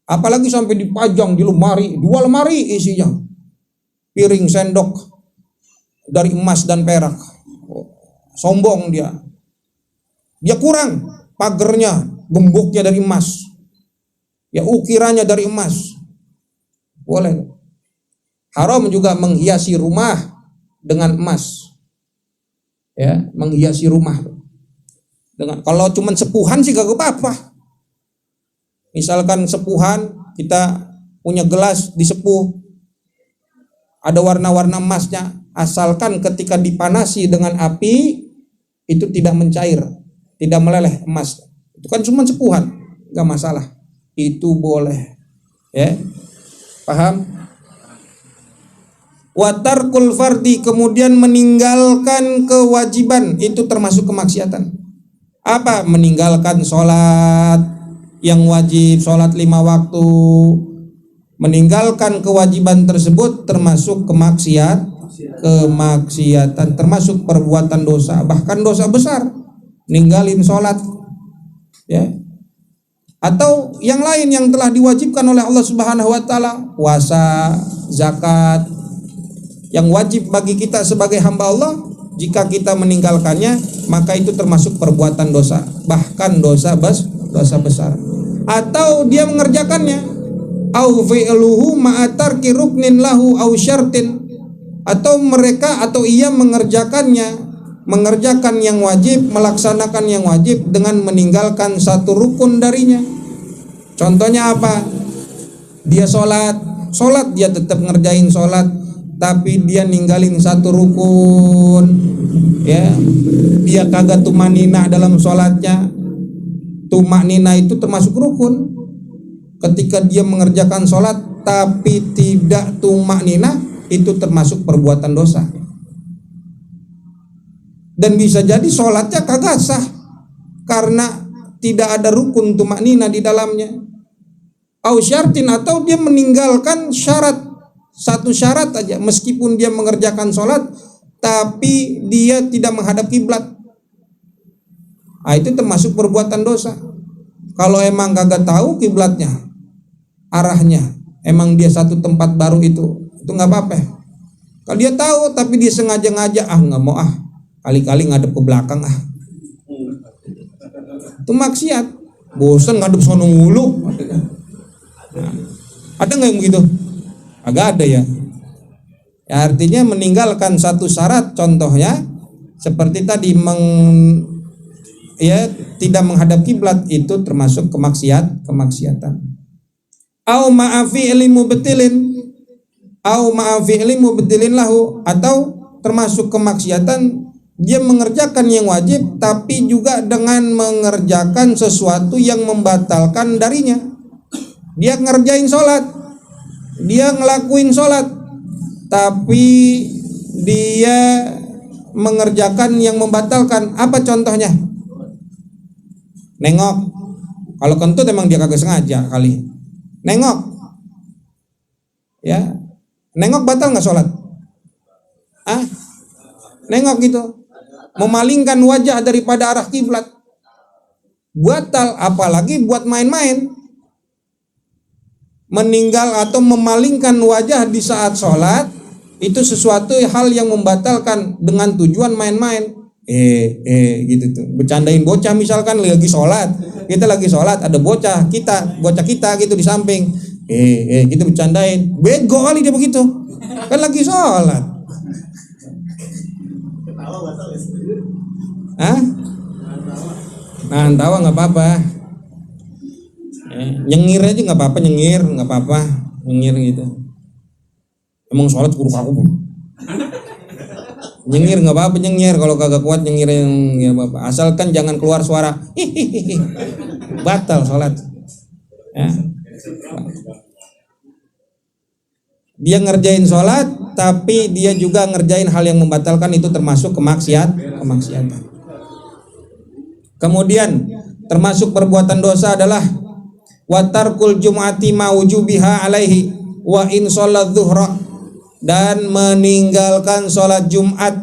Apalagi sampai dipajang di lemari, 2 lemari isinya piring sendok dari emas dan perak. Sombong dia. Dia kurang, pagernya, gemboknya dari emas, ya ukirannya dari emas. Boleh. Haram juga menghiasi rumah dengan emas. Ya, menghiasi rumah dengan, kalau cuman sepuhan sih gak apa-apa. Misalkan sepuhan, kita punya gelas disepuh, ada warna-warna emasnya, asalkan ketika dipanasi dengan api itu tidak mencair, tidak meleleh emas. Itu kan cuma sepuhan, gak masalah. Itu boleh. Ya. Paham? Watarkul fardi, kemudian meninggalkan kewajiban, itu termasuk kemaksiatan. Apa? Meninggalkan sholat yang wajib, sholat 5 waktu, meninggalkan kewajiban tersebut termasuk kemaksiatan, termasuk perbuatan dosa, bahkan dosa besar, ninggalin sholat, ya. Atau yang lain yang telah diwajibkan oleh Allah Subhanahu wa taala, puasa, zakat, yang wajib bagi kita sebagai hamba Allah, jika kita meninggalkannya maka itu termasuk perbuatan dosa, bahkan dosa besar. Atau dia mengerjakannya, au fi'luhu ma'atarki ruknin lahu au syartin, atau mereka atau ia mengerjakannya, mengerjakan yang wajib, melaksanakan yang wajib dengan meninggalkan satu rukun darinya. Contohnya apa? Dia sholat dia tetap ngerjain sholat, tapi dia ninggalin satu rukun, ya. Dia kagak tumanina dalam sholatnya. Tumanina itu termasuk rukun. Ketika dia mengerjakan sholat tapi tidak tumanina, itu termasuk perbuatan dosa. Dan bisa jadi sholatnya kagak sah karena tidak ada rukun tumanina di dalamnya. Au syartin, atau dia meninggalkan syarat, satu syarat aja, meskipun dia mengerjakan sholat tapi dia tidak menghadap kiblat. Itu termasuk perbuatan dosa. Kalau emang kagak tahu kiblatnya, arahnya, emang dia satu tempat baru itu nggak apa-apa. Kalau dia tahu tapi dia sengaja-ngaja, nggak mau, kali-kali ngadep ke belakang, itu maksiat. Bosan ngadep sono mulu. Ada nggak yang begitu? Agak ada ya. Artinya meninggalkan satu syarat, contohnya seperti tadi tidak menghadap kiblat, itu termasuk kemaksiatan. Au ma'afi ilmu betilin lahu, atau termasuk kemaksiatan dia mengerjakan yang wajib tapi juga dengan mengerjakan sesuatu yang membatalkan darinya. Dia ngerjain sholat, dia ngelakuin sholat, tapi dia mengerjakan yang membatalkan. Apa contohnya? Nengok. Kalau kentut emang dia kagak sengaja kali. Nengok, ya. Nengok batal nggak sholat? Nengok gitu, memalingkan wajah daripada arah kiblat, batal. Apalagi buat main-main. Meninggal atau memalingkan wajah di saat sholat, itu sesuatu hal yang membatalkan dengan tujuan main-main. Gitu tuh, bercandain bocah, misalkan lagi sholat, kita lagi sholat, ada bocah kita gitu di samping, gitu bercandain, bego kali dia begitu, kan lagi sholat. Nah, tawa nggak apa-apa, nyengir aja nggak apa-apa, nyengir gitu. Emang sholat kuruk aku, Nyengir nggak apa-apa, nyengir kalau kagak kuat nyengir yang ya apa, asalkan jangan keluar suara hihihi, batal sholat. Ya. Dia ngerjain sholat tapi dia juga ngerjain hal yang membatalkan, itu termasuk kemaksiatan. Kemudian termasuk perbuatan dosa adalah watarkul jum'ati ma wujubiha alaihi wa in sholat zuhra, dan meninggalkan sholat Jumat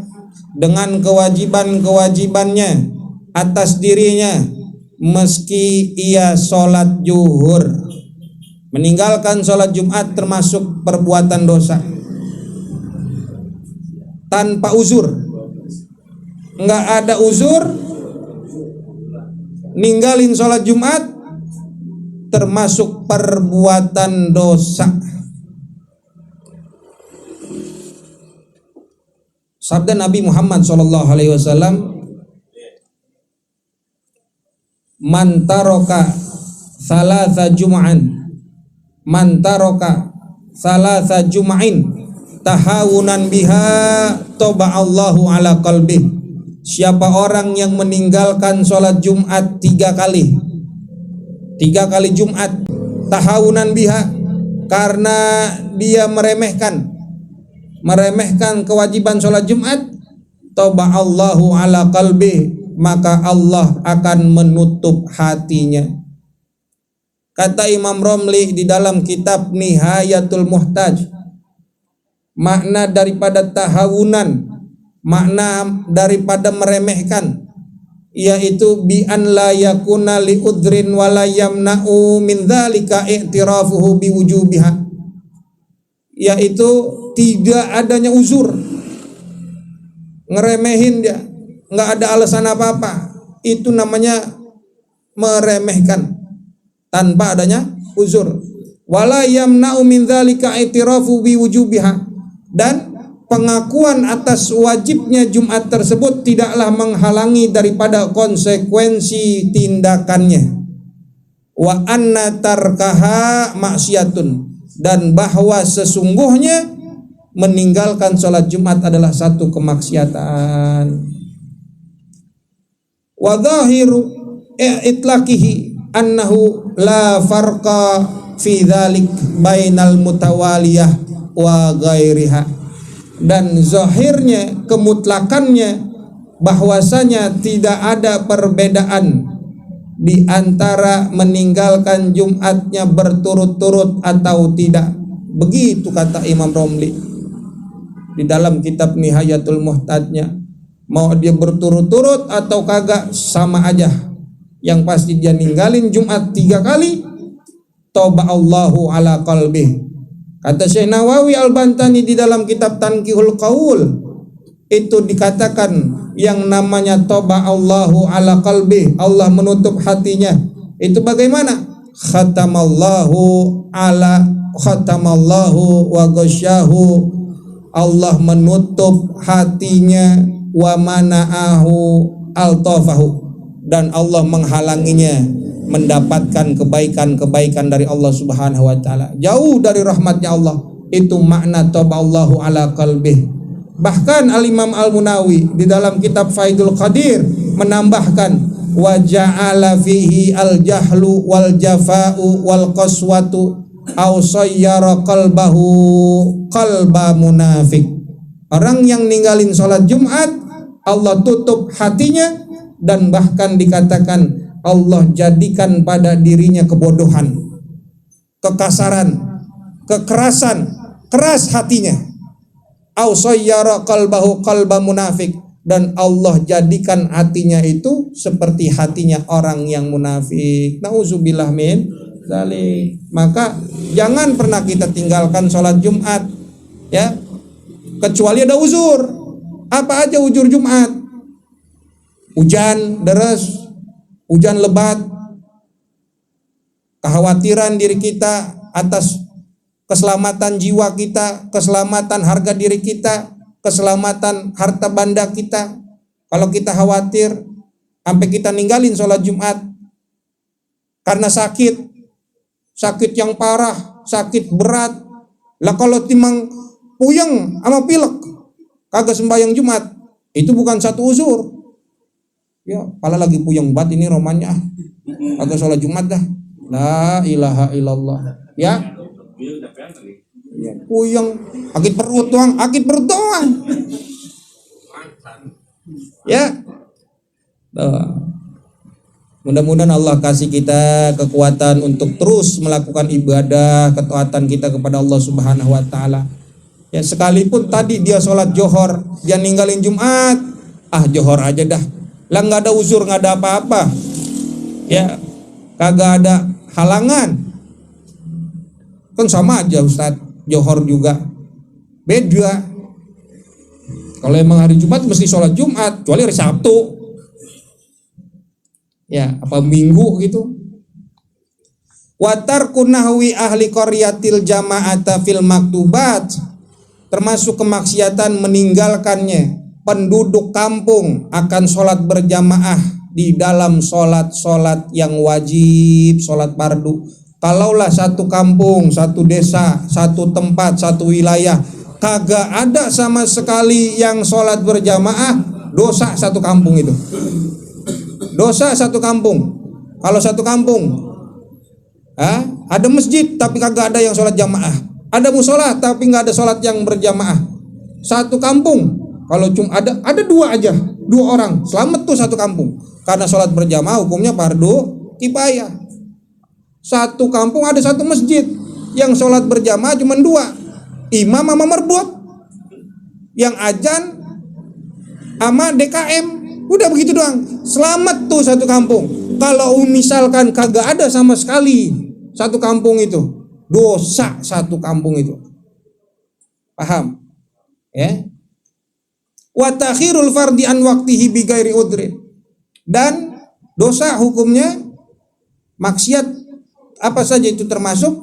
dengan kewajiban-kewajibannya atas dirinya meski ia sholat zuhur. Meninggalkan sholat Jumat termasuk perbuatan dosa tanpa uzur. Nggak ada uzur, ninggalin sholat Jumat termasuk perbuatan dosa. Sabda Nabi Muhammad SAW, man taraka thalatha jum'an, man taraka thalatha jum'in tahawunan biha taba'allahu ala qalbih. Siapa orang yang meninggalkan sholat Jumat 3 kali Jumat, tahawunan biha, karena dia meremehkan kewajiban sholat Jumat, taba'allahu ala qalbih, maka Allah akan menutup hatinya. Kata Imam Romli di dalam kitab Nihayatul Muhtaj, makna daripada tahawunan, makna daripada meremehkan, yaitu bi an la yakuna li udrin wa la yamna'u min dzalika i'tirafuhu bi wujubiha, yaitu tidak adanya uzur, ngeremehin dia, nggak ada alasan apa-apa, itu namanya meremehkan tanpa adanya uzur. Wala yamna'u min dzalika i'tirafu bi wujubiha, dan pengakuan atas wajibnya Jumat tersebut tidaklah menghalangi daripada konsekuensi tindakannya. Wa anna tarkaha maksiatun, dan bahwa sesungguhnya meninggalkan sholat Jumat adalah satu kemaksiatan. Wa dhahiru itlaqihi annahu la farqa fi dzalik bainal mutawaliyah wa ghairiha, dan zahirnya, kemutlakannya, bahwasanya tidak ada perbedaan di antara meninggalkan Jumatnya berturut-turut atau tidak. Begitu kata Imam Romli di dalam kitab Nihayatul Muhtajnya. Mau dia berturut-turut atau kagak sama aja, yang pasti dia ninggalin Jumat 3 kali, taba'allahu ala qalbih. Kata Syekh Nawawi Al-Bantani di dalam kitab Tanqihul Qaul, itu dikatakan yang namanya taba'allahu ala qalbih, Allah menutup hatinya, itu bagaimana? Khatamallahu wa ghasyahu, Allah menutup hatinya, wa mana'ahu altafahu, dan Allah menghalanginya mendapatkan kebaikan-kebaikan dari Allah Subhanahu wa taala, jauh dari rahmatnya Allah. Itu makna taba'allahu ala qalbih. Bahkan Al-Imam Al-Munawi di dalam kitab Faidul Qadir menambahkan, wa ja'ala fihi al-jahlu wal jafa'u wal qaswatu aw sayyara qalbahu qalba munafik. Orang yang ninggalin sholat Jumat, Allah tutup hatinya, dan bahkan dikatakan Allah jadikan pada dirinya kebodohan, kekasaran, kekerasan, keras hatinya. Aw sayyara qalbahu qalba munafik, dan Allah jadikan hatinya itu seperti hatinya orang yang munafik. Nauzubillah min dzalik. Maka jangan pernah kita tinggalkan sholat Jumat, ya, kecuali ada uzur. Apa aja uzur Jumat? Hujan deras, hujan lebat, kekhawatiran diri kita atas keselamatan jiwa kita, keselamatan harga diri kita, keselamatan harta benda kita. Kalau kita khawatir sampai kita ninggalin sholat Jumat karena sakit yang parah, sakit berat. Lah kalau timang puyeng sama pilek, kagak sembahyang Jumat, itu bukan satu uzur. Ya, pala lagi puyeng banget ini romannya. Kagak sholat Jumat dah. La ilaha illallah. Ya. Ya, puyeng, sakit perut doang. Ya. Mudah-mudahan Allah kasih kita kekuatan untuk terus melakukan ibadah, ketaatan kita kepada Allah Subhanahu wa taala. Ya, sekalipun tadi dia sholat johor, dia ninggalin Jumat, johor aja dah. Lah nggak ada uzur, nggak ada apa-apa. Ya, kagak ada halangan. Kan sama aja Ustadz, johor juga beda. Kalau emang hari Jumat mesti sholat Jumat, kecuali hari Sabtu. Ya, apa Minggu gitu. Watar kunahwi ahli qaryatil jama'ata fil maktubat, termasuk kemaksiatan meninggalkannya penduduk kampung akan sholat berjamaah di dalam sholat yang wajib, sholat fardu. Kalaulah satu kampung, satu desa, satu tempat, satu wilayah kagak ada sama sekali yang sholat berjamaah, dosa satu kampung itu. Dosa satu kampung. Kalau satu kampung ada masjid tapi kagak ada yang sholat jamaah, ada musola tapi nggak ada sholat yang berjamaah. Satu kampung kalau cuma ada dua aja, dua orang selamat tuh satu kampung, karena sholat berjamaah hukumnya fardu kifayah. Satu kampung ada satu masjid yang sholat berjamaah cuma dua, imam sama marbot, yang azan sama DKM, udah begitu doang, selamat tuh satu kampung. Kalau misalkan kagak ada sama sekali satu kampung itu, dosa satu kampung itu. Paham? Ya. Wa takhirul fardi an waqtihi bi ghairi udrin. Dan dosa hukumnya maksiat apa saja itu termasuk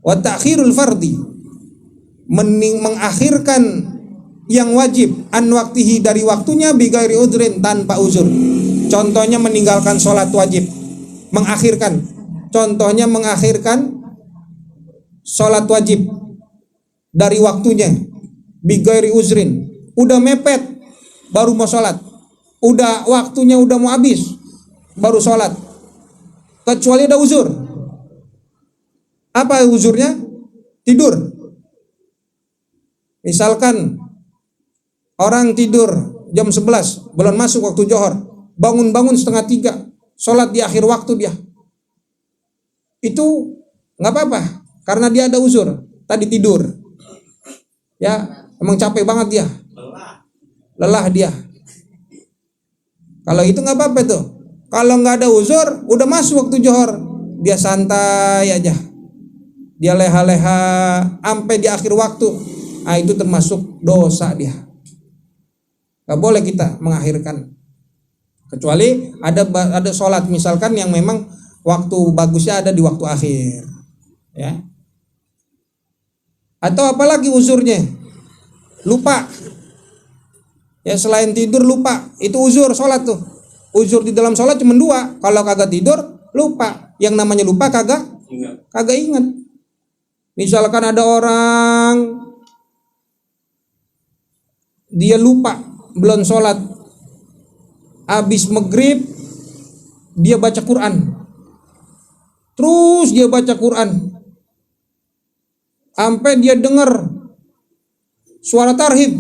wa takhirul fardi, mengakhirkan yang wajib an waqtihi dari waktunya bi ghairi udrin, tanpa uzur. Contohnya meninggalkan sholat wajib, mengakhirkan. Contohnya mengakhirkan sholat wajib dari waktunya bi ghairi uzrin, udah mepet baru mau sholat, udah waktunya udah mau habis baru sholat, kecuali ada uzur. Apa uzurnya? Tidur. Misalkan orang tidur jam 11, belum masuk waktu johor, bangun-bangun setengah 3, sholat di akhir waktu dia, itu nggak apa-apa karena dia ada uzur, tadi tidur. Ya, emang capek banget dia, lelah dia. Kalau itu nggak apa-apa tuh. Kalau nggak ada uzur, udah masuk waktu johor, dia santai aja, dia leha-leha sampai di akhir waktu, itu termasuk dosa dia. Nggak boleh kita mengakhirkan, kecuali ada sholat misalkan yang memang waktu bagusnya ada di waktu akhir, ya. Atau apalagi uzurnya, lupa. Ya, selain tidur lupa, itu uzur sholat tuh. Uzur di dalam sholat cuma 2. Kalau kagak tidur, lupa. Yang namanya lupa kagak ingat. Misalkan ada orang dia lupa belum sholat, habis maghrib dia baca Quran, terus dia baca Quran sampai dia dengar suara tarhib,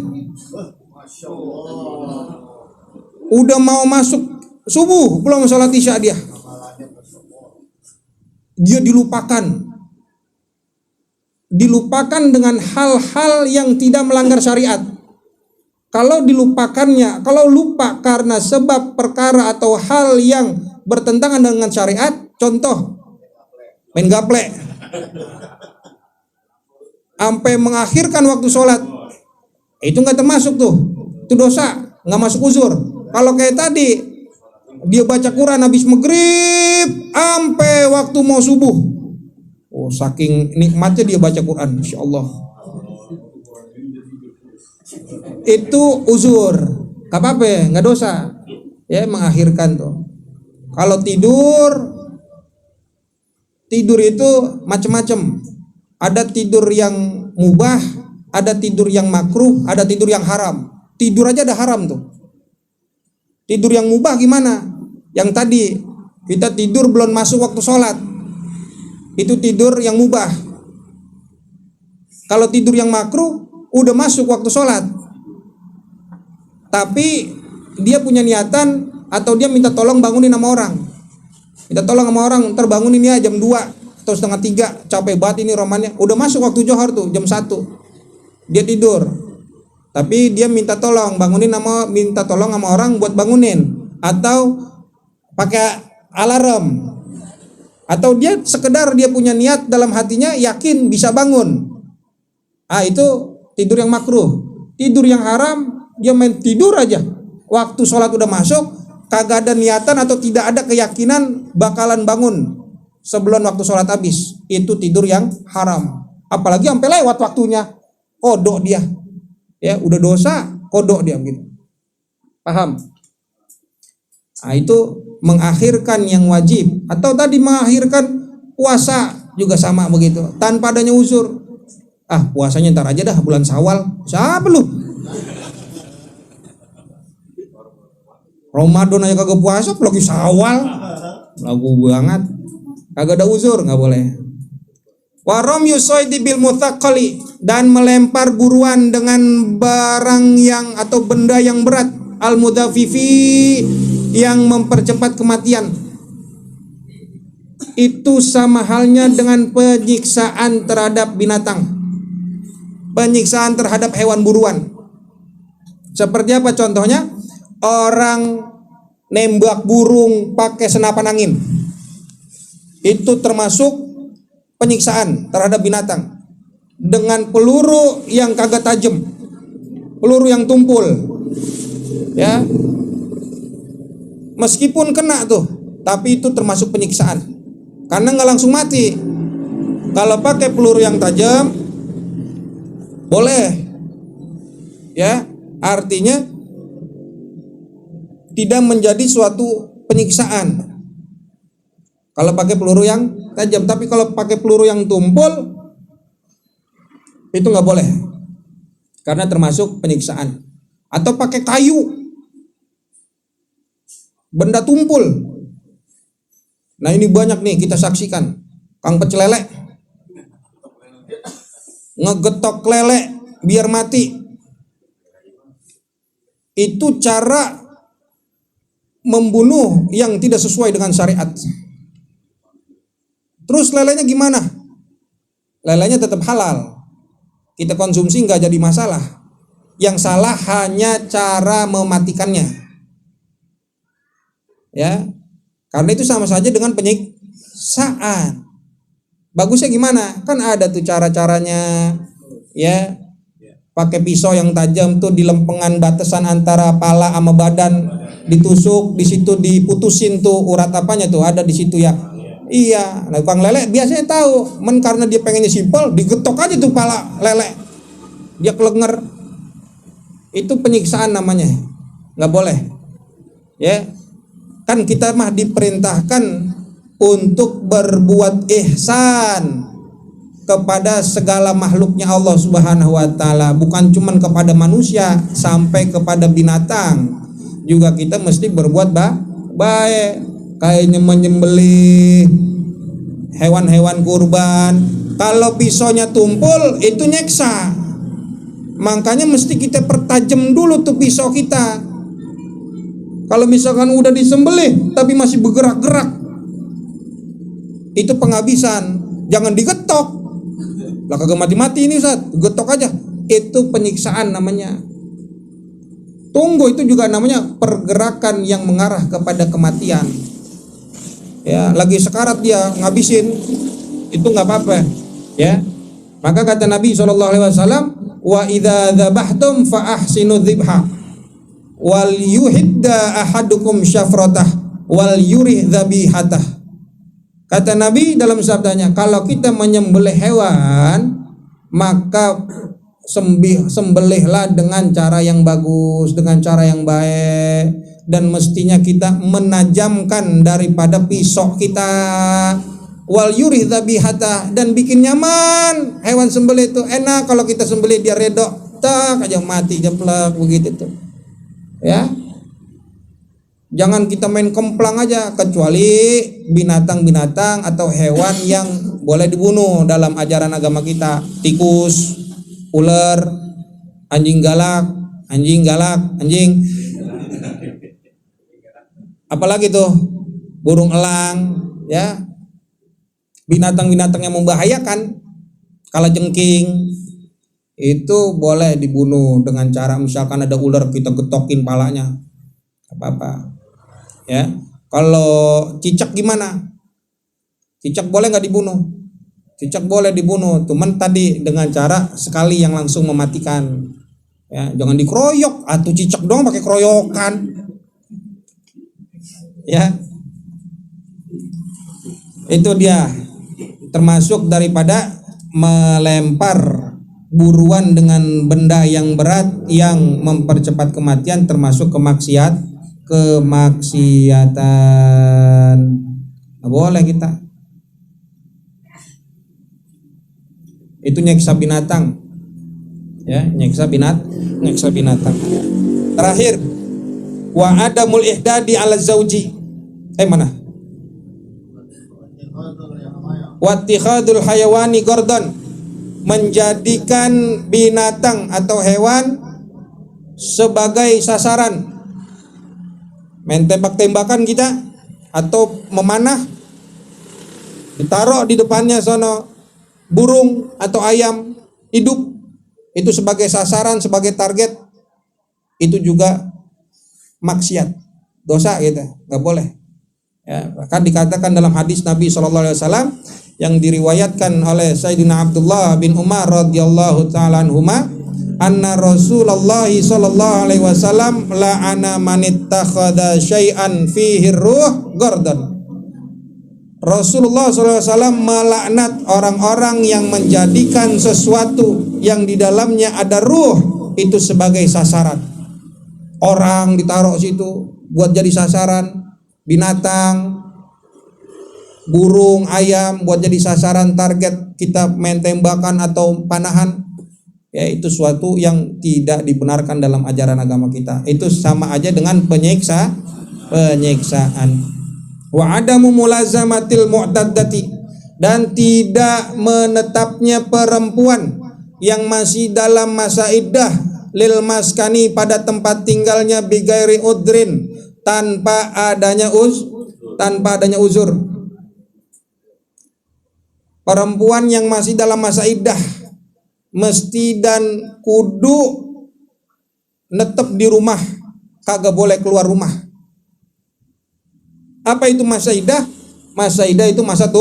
udah mau masuk subuh belum sholat isya, dia dilupakan dengan hal-hal yang tidak melanggar syariat. Kalau dilupakannya, kalau lupa karena sebab perkara atau hal yang bertentangan dengan syariat, contoh main gaplek sampai mengakhirkan waktu sholat, itu nggak termasuk tuh, itu dosa, nggak masuk uzur. Kalau kayak tadi dia baca Quran habis maghrib sampai waktu mau subuh, saking nikmatnya dia baca Quran, Masya Allah, itu uzur, gak apa-apa ya, nggak dosa ya, mengakhirkan tuh. Kalau tidur itu macam-macam, ada tidur yang mubah, ada tidur yang makruh, ada tidur yang haram. tidur aja dah haram tuh. Tidur yang mubah gimana? Yang tadi kita tidur belum masuk waktu sholat, itu tidur yang mubah. Kalau tidur yang makruh udah masuk waktu sholat, tapi dia punya niatan atau dia minta tolong bangunin sama orang. Minta tolong sama orang, ntar bangunin ya jam 2 atau setengah 3, capek banget ini romannya. Udah masuk waktu johar tuh jam 1. Dia tidur. Tapi dia minta tolong minta tolong sama orang buat bangunin, atau pakai alarm, atau dia sekedar dia punya niat dalam hatinya yakin bisa bangun. Itu tidur yang makruh. Tidur yang haram, dia main tidur aja. Waktu sholat udah masuk, kagak ada niatan atau tidak ada keyakinan bakalan bangun sebelum waktu sholat habis. Itu tidur yang haram. Apalagi sampai lewat waktunya, kodok dia. Ya udah dosa, kodok dia begitu. Paham? Itu mengakhirkan yang wajib, atau tadi mengakhirkan puasa juga sama begitu, tanpa adanya uzur. Puasanya ntar aja dah bulan Syawal. Siapa lu? Ramadan aja kagak puasa, lagi Syawal. Lagu banget. Kagak ada uzur, nggak boleh. Warom yusoidi bil muthaqqali, dan melempar buruan dengan barang yang atau benda yang berat, al mudhafifi, yang mempercepat kematian. Itu sama halnya dengan penyiksaan terhadap binatang, penyiksaan terhadap hewan buruan. Seperti apa contohnya? Orang nembak burung pakai senapan angin, itu termasuk penyiksaan terhadap binatang dengan peluru yang kagak tajam, peluru yang tumpul. Ya, meskipun kena tuh, tapi itu termasuk penyiksaan karena nggak langsung mati. Kalau pakai peluru yang tajam boleh, ya, artinya tidak menjadi suatu penyiksaan kalau pakai peluru yang tajam. Tapi kalau pakai peluru yang tumpul, itu nggak boleh karena termasuk penyiksaan. Atau pakai kayu, benda tumpul. Nah ini banyak nih kita saksikan. Kang pecel lele ngegetok lele biar mati. Itu cara membunuh yang tidak sesuai dengan syariat. Terus lelenya gimana? Lelenya tetap halal, kita konsumsi nggak jadi masalah. Yang salah hanya cara mematikannya. Ya, karena itu sama saja dengan penyiksaan. Bagusnya gimana? Kan ada tuh cara-caranya, ya. Pakai pisau yang tajam tuh di lempengan batasan antara pala sama badan, ditusuk, di situ diputusin tuh urat apanya tuh ada di situ ya. Iya, nah Kang lele biasanya tahu, karena dia pengennya simpel, digetok aja tuh pala lele, dia kelenger. Itu penyiksaan namanya, nggak boleh. Ya, kan kita mah diperintahkan untuk berbuat ihsan kepada segala makhluknya Allah Subhanahu wa taala, bukan cuman kepada manusia, sampai kepada binatang juga kita mesti berbuat baik. Kayaknya menyembelih hewan-hewan kurban, kalau pisaunya tumpul itu nyeksa. Makanya mesti kita pertajam dulu tuh pisau kita. Kalau misalkan udah disembelih tapi masih bergerak-gerak, itu penghabisan. Jangan digetok. Lah kagak mati-mati ini Ustaz, getok aja. Itu penyiksaan namanya. Tunggu, itu juga namanya pergerakan yang mengarah kepada kematian. Ya, lagi sekarat dia ngabisin, itu nggak apa-apa. Ya, maka kata Nabi SAW, wa idza dzabhtum fa ahsinu dzibha wal yuhidda ahadukum syafratah wal yurih dzabihatah. Kata Nabi dalam sabdanya, kalau kita menyembelih hewan, maka sembelihlah dengan cara yang bagus, dengan cara yang baik, dan mestinya kita menajamkan daripada pisau kita. Wal yurih dzabihata, dan bikin nyaman hewan sembelih itu. Enak kalau kita sembelih dia redok, tak aja mati jeplak begitu tuh. Ya. Jangan kita main kemplang aja, kecuali binatang-binatang atau hewan yang boleh dibunuh dalam ajaran agama kita. Tikus, ular, anjing galak, anjing. Apalagi tuh? Burung elang, ya. Binatang-binatang yang membahayakan, kalajengking itu boleh dibunuh dengan cara misalkan ada ular kita getokin palanya. Apa-apa. Ya, kalau cicak gimana? Cicak boleh nggak dibunuh? Cicak boleh dibunuh, cuman tadi dengan cara sekali yang langsung mematikan. Ya, jangan dikeroyok, atau cicak dong pakai keroyokan. Ya, itu dia termasuk daripada melempar buruan dengan benda yang berat yang mempercepat kematian, termasuk kemaksiatan. Nggak boleh kita. Itu nyeksa binatang, ya, nyeksa binatang. Terakhir, wa adamul ihdadi ala zauji. Mana? Wa ittikhadul hayawani gordon, menjadikan binatang atau hewan sebagai sasaran. Main tembak-tembakan kita atau memanah, ditaruh di depannya sono burung atau ayam hidup, itu sebagai sasaran, sebagai target, itu juga maksiat, dosa gitu, nggak boleh. Ya, bahkan dikatakan dalam hadis Nabi SAW yang diriwayatkan oleh Sayyidina Abdullah bin Umar radhiyallahu taala anhuma, anna Rasulullah sallallahu alaihi wasallam la'ana man ittakhadha syai'an fihi ruh gordon. Rasulullah SAW melaknat orang-orang yang menjadikan sesuatu yang di dalamnya ada ruh itu sebagai sasaran. Orang ditaruh situ buat jadi sasaran, binatang, burung, ayam buat jadi sasaran target kita main tembakan atau panahan. Ya, itu suatu yang tidak dibenarkan dalam ajaran agama kita. Itu sama aja dengan penyiksaan. Wa adamu mulazamatil mu'taddati, dan tidak menetapnya perempuan yang masih dalam masa iddah lil maskani pada tempat tinggalnya bigairi udrin, tanpa adanya uzur. Perempuan yang masih dalam masa iddah mesti dan kudu netep di rumah, kagak boleh keluar rumah. Apa itu masa iddah? Masa iddah itu masa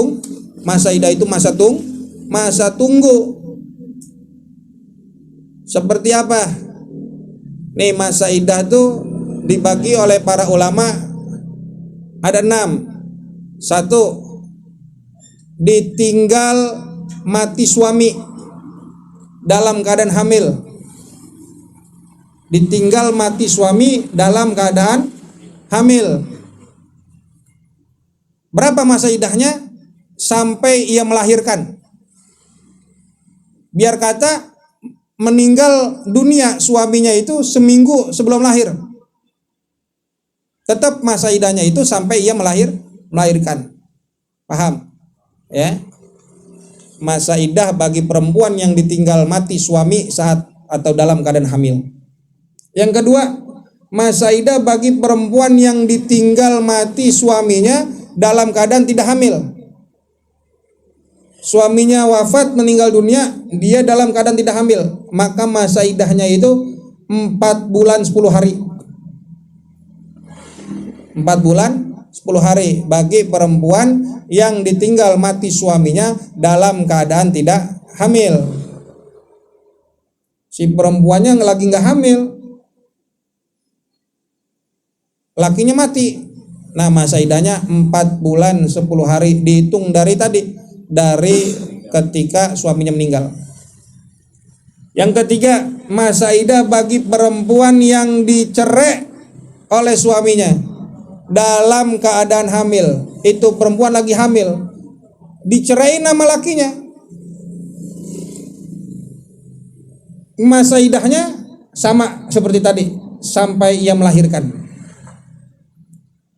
tunggu. Seperti apa? Nih, masa iddah itu dibagi oleh para ulama ada 6. 1, ditinggal mati suami dalam keadaan hamil. Ditinggal mati suami dalam keadaan hamil. Berapa masa iddahnya? Sampai ia melahirkan. Biar kata meninggal dunia suaminya itu seminggu sebelum lahir, tetap masa iddahnya itu sampai ia melahirkan. Paham? Ya. Masa iddah bagi perempuan yang ditinggal mati suami saat atau dalam keadaan hamil. Yang kedua, masa iddah bagi perempuan yang ditinggal mati suaminya dalam keadaan tidak hamil. Suaminya wafat, meninggal dunia, dia dalam keadaan tidak hamil, maka masa iddahnya itu 4 bulan 10 hari. 4 bulan 10 hari bagi perempuan yang ditinggal mati suaminya dalam keadaan tidak hamil. Si perempuannya lagi nggak hamil, lakinya mati. Nah, masa iddahnya 4 bulan 10 hari dihitung dari ketika suaminya meninggal. Yang ketiga, masa iddah bagi perempuan yang dicerai oleh suaminya dalam keadaan hamil. Itu perempuan lagi hamil, dicerai nama lakinya. masa idahnya sama seperti tadi sampai ia melahirkan,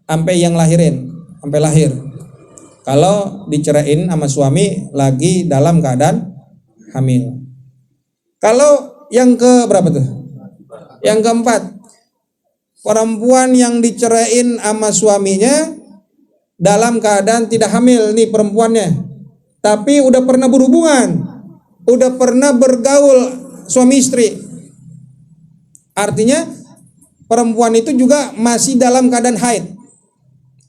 sampai yang lahirin, sampai lahir. Kalau diceraiin sama suami lagi dalam keadaan hamil. Kalau yang ke berapa tuh? Yang keempat, perempuan yang diceraiin sama suaminya dalam keadaan tidak hamil nih perempuannya, tapi udah pernah berhubungan, udah pernah bergaul suami istri. Artinya perempuan itu juga masih dalam keadaan haid.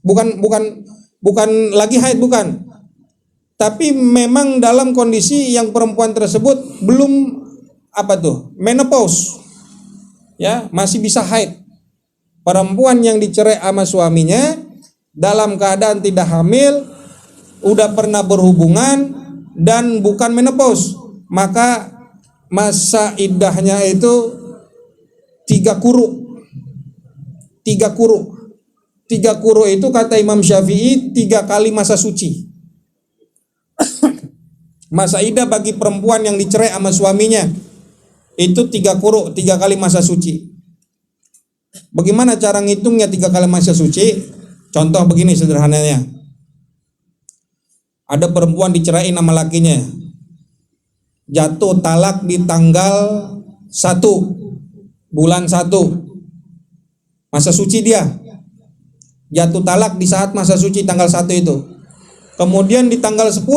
Bukan lagi haid, bukan. Tapi memang dalam kondisi yang perempuan tersebut belum menopause. Ya, masih bisa haid. Perempuan yang dicerai sama suaminya dalam keadaan tidak hamil, udah pernah berhubungan dan bukan menopause, maka masa iddahnya itu 3 kuru. 3 kuru. 3 kuru itu kata Imam Syafi'i 3 kali masa suci. Masa iddah bagi perempuan yang dicerai sama suaminya itu 3 kuru, 3 kali masa suci. Bagaimana cara ngitungnya 3 kali masa suci? Contoh begini sederhananya. Ada perempuan dicerai sama lakinya, jatuh talak di tanggal 1 bulan 1, masa suci dia. Jatuh talak di saat masa suci tanggal 1 itu. Kemudian di tanggal 10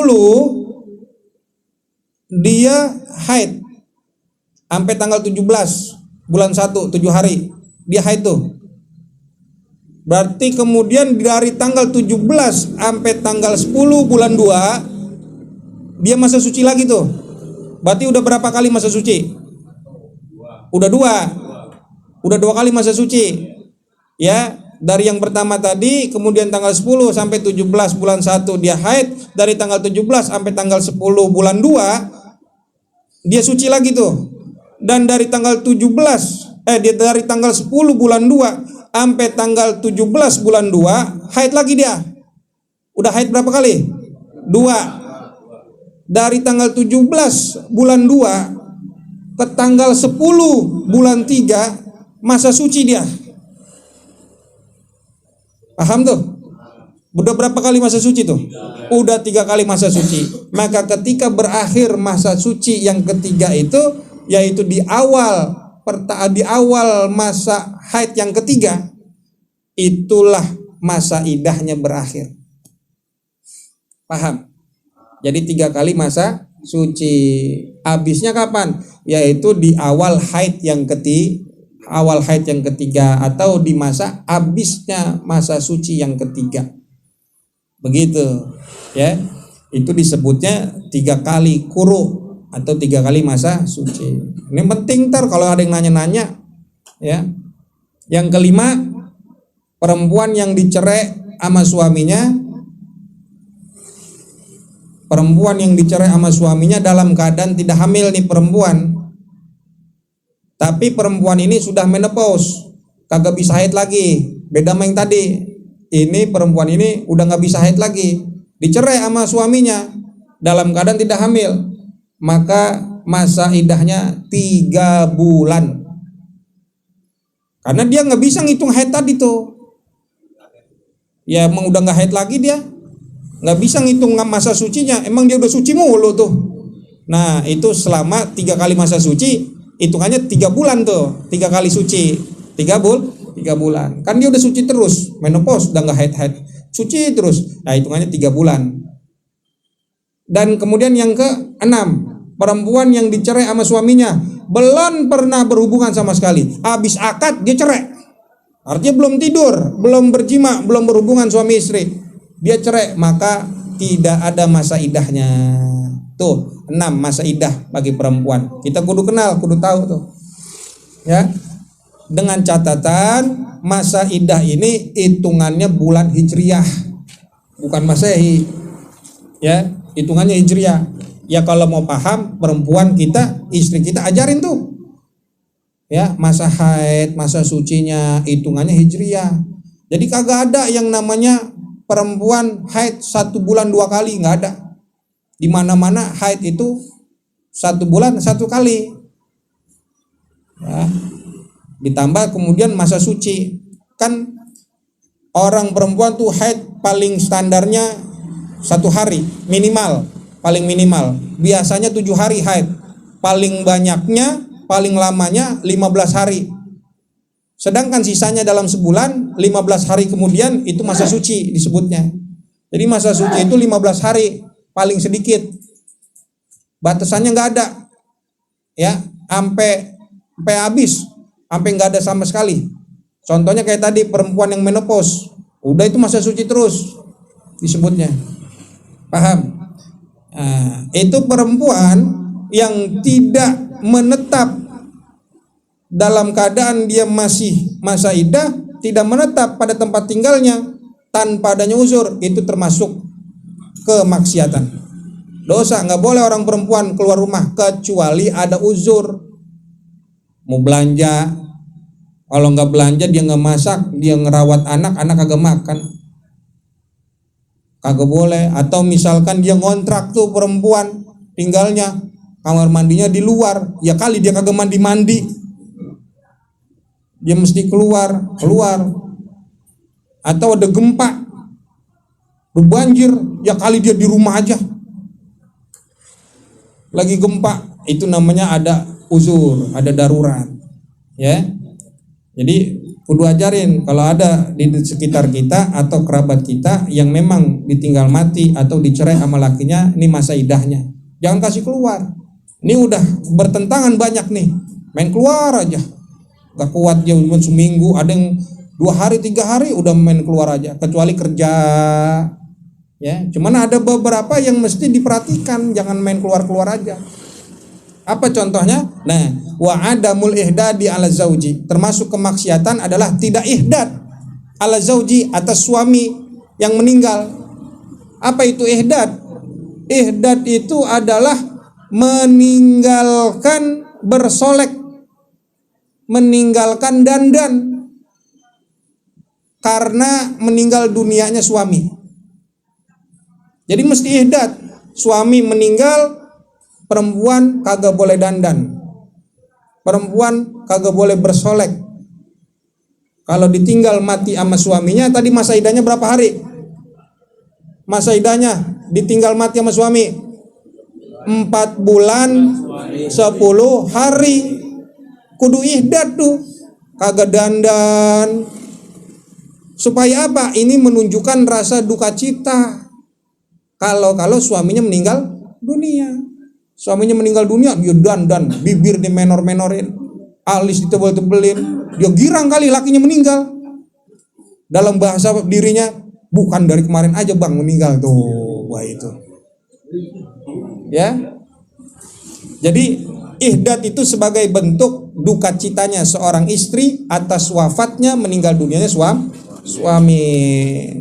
dia haid sampai tanggal 17 bulan 1, 7 hari dia haid tuh. Berarti kemudian dari tanggal 17 sampai tanggal 10 bulan 2 dia masa suci lagi tuh. Berarti udah berapa kali masa suci? Udah 2. Udah 2 kali masa suci. Ya, dari yang pertama tadi, kemudian tanggal 10 sampai 17 bulan 1 dia haid, dari tanggal 17 sampai tanggal 10 bulan 2 dia suci lagi tuh. Dan dari tanggal dari tanggal 10 bulan 2 sampai tanggal 17 bulan 2 haid lagi dia. Udah haid berapa kali? 2. Dari tanggal 17 bulan 2 ke tanggal 10 bulan 3 masa suci dia. Paham tuh? Udah berapa kali masa suci tuh? Udah 3 kali masa suci. Maka ketika berakhir masa suci yang ketiga itu, yaitu di awal masa haid yang ketiga, itulah masa iddahnya berakhir. Paham? Jadi 3 kali masa suci. Habisnya kapan? Yaitu di awal haid yang ketiga atau di masa habisnya masa suci yang ketiga. Begitu, ya. Itu disebutnya 3 kali kuru atau 3 kali masa suci. Ini penting kalau ada yang nanya-nanya, ya. Yang kelima, perempuan yang dicerai sama suaminya, dalam keadaan tidak hamil nih perempuan. Tapi perempuan ini sudah menopause, kagak bisa haid lagi. Beda sama yang tadi. Ini perempuan ini udah nggak bisa haid lagi, dicerai sama suaminya dalam keadaan tidak hamil. Maka masa iddahnya 3 bulan. Karena dia nggak bisa ngitung haid tadi tuh. Ya emang udah nggak haid lagi dia, nggak bisa ngitung masa sucinya. Emang dia udah suci mulu tuh. Nah itu selama 3 kali masa suci, hitungannya 3 bulan tuh. 3 kali suci 3 bulan. Kan dia udah suci terus, menopause, udah nggak haid, suci terus. Nah hitungannya 3 bulan. Dan kemudian yang ke-6, perempuan yang dicerai sama suaminya belum pernah berhubungan sama sekali. Habis akad dia cerai. Artinya belum tidur, belum berjima, belum berhubungan suami istri. Dia cerai, maka tidak ada masa iddahnya. Tuh, 6 masa iddah bagi perempuan. Kita kudu kenal, kudu tahu tuh. Ya. Dengan catatan masa iddah ini hitungannya bulan Hijriyah, bukan Masehi. Ya, hitungannya Hijriyah. Ya kalau mau paham, perempuan kita, istri kita ajarin tuh. Ya, masa haid, masa sucinya hitungannya Hijriyah. Jadi kagak ada yang namanya perempuan haid 1 bulan 2 kali, nggak ada. Di mana-mana haid itu 1 bulan 1 kali. Ya. Ditambah kemudian masa suci. Kan orang perempuan tuh haid paling standarnya 1 hari minimal, paling minimal. Biasanya 7 hari haid. Paling banyaknya, paling lamanya 15 hari. Sedangkan sisanya dalam sebulan, 15 hari kemudian itu masa suci disebutnya. Jadi masa suci itu 15 hari paling sedikit. Batasannya nggak ada. Ya, sampai habis, sampai nggak ada sama sekali. Contohnya kayak tadi perempuan yang menopause, udah itu masa suci terus disebutnya. Paham? Nah, itu perempuan yang tidak menetap dalam keadaan dia masih masa iddah, tidak menetap pada tempat tinggalnya tanpa adanya uzur, itu termasuk kemaksiatan. Dosa, nggak boleh orang perempuan keluar rumah kecuali ada uzur. Mau belanja, kalau nggak belanja dia nggak masak, dia ngerawat anak kagak makan, kagak boleh. Atau misalkan dia ngontrak tuh perempuan, tinggalnya kamar mandinya di luar, ya kali dia kagak mandi, dia mesti keluar. Atau ada gempa, berbanjir, ya kali dia di rumah aja. Lagi gempa, itu namanya ada uzur, ada darurat, ya. Jadi kudu ajarin kalau ada di sekitar kita atau kerabat kita yang memang ditinggal mati atau dicerai sama lakinya, ini masa iddahnya, jangan kasih keluar. Ini udah bertentangan banyak nih, main keluar aja, gak kuat dia cuma seminggu, ada yang 2 hari 3 hari udah main keluar aja, kecuali kerja. Ya, cuman ada beberapa yang mesti diperhatikan, jangan main keluar aja. Apa contohnya? Nah, wa adamul ihdadi ala zauji. Termasuk kemaksiatan adalah tidak ihdad ala zauji atas suami yang meninggal. Apa itu ihdad? Ihdad itu adalah meninggalkan bersolek, meninggalkan dandan karena meninggal dunianya suami. Jadi mesti ihdad. Suami meninggal, perempuan kagak boleh dandan, perempuan kagak boleh bersolek. Kalau ditinggal mati sama suaminya, tadi masa iddahnya berapa hari? Masa iddahnya ditinggal mati sama suami 4 bulan 10 hari. Kudu ihdad tuh, kagak dandan. Supaya apa? Ini menunjukkan rasa duka cita. Kalau suaminya meninggal dunia. Suaminya meninggal dunia, dia dandan, bibir dimenor-menorin, alis ditebel-tebelin. Dia girang kali lakinya meninggal. Dalam bahasa dirinya, bukan dari kemarin aja bang meninggal tuh. Wah itu. Ya. Jadi ihdad itu sebagai bentuk duka citanya seorang istri atas wafatnya, meninggal dunianya suami.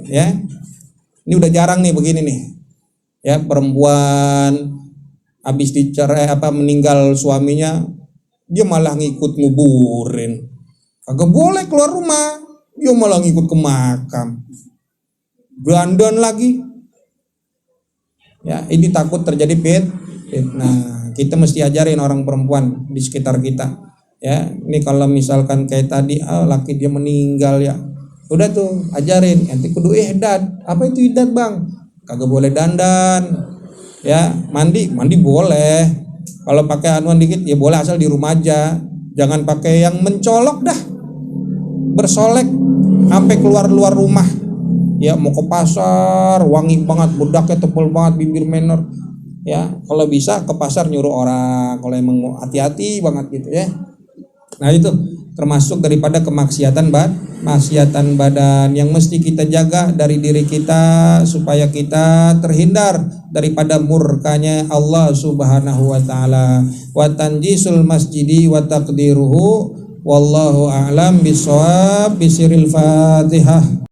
Ya. Ini udah jarang nih begini nih. Ya, perempuan habis dicerai meninggal suaminya, dia malah ngikut nguburin. Kagak boleh keluar rumah, dia malah ngikut ke makam. Dandan lagi. Ya, ini takut terjadi fitnah. Kita mesti ajarin orang perempuan di sekitar kita. Ya, ini kalau misalkan kayak tadi, laki dia meninggal ya. Udah tuh, ajarin, nanti kudu ihdad. Apa itu ihdad, Bang? Kagak boleh dandan. Ya, mandi boleh. Kalau pakai anuan dikit ya boleh, asal di rumah aja. Jangan pakai yang mencolok dah. Bersolek sampai keluar rumah. Ya, mau ke pasar, wangi banget, bedaknya tebal banget, bibir menor. Ya, kalau bisa ke pasar nyuruh orang. Kalau emang mau hati-hati banget gitu ya. Nah, itu termasuk daripada kemaksiatan badan yang mesti kita jaga dari diri kita supaya kita terhindar daripada murkanya Allah Subhanahu wa taala. Wa tanjisul masjidi wa taqdiruhu wallahu a'lam bishawab. Bisiril Fatihah.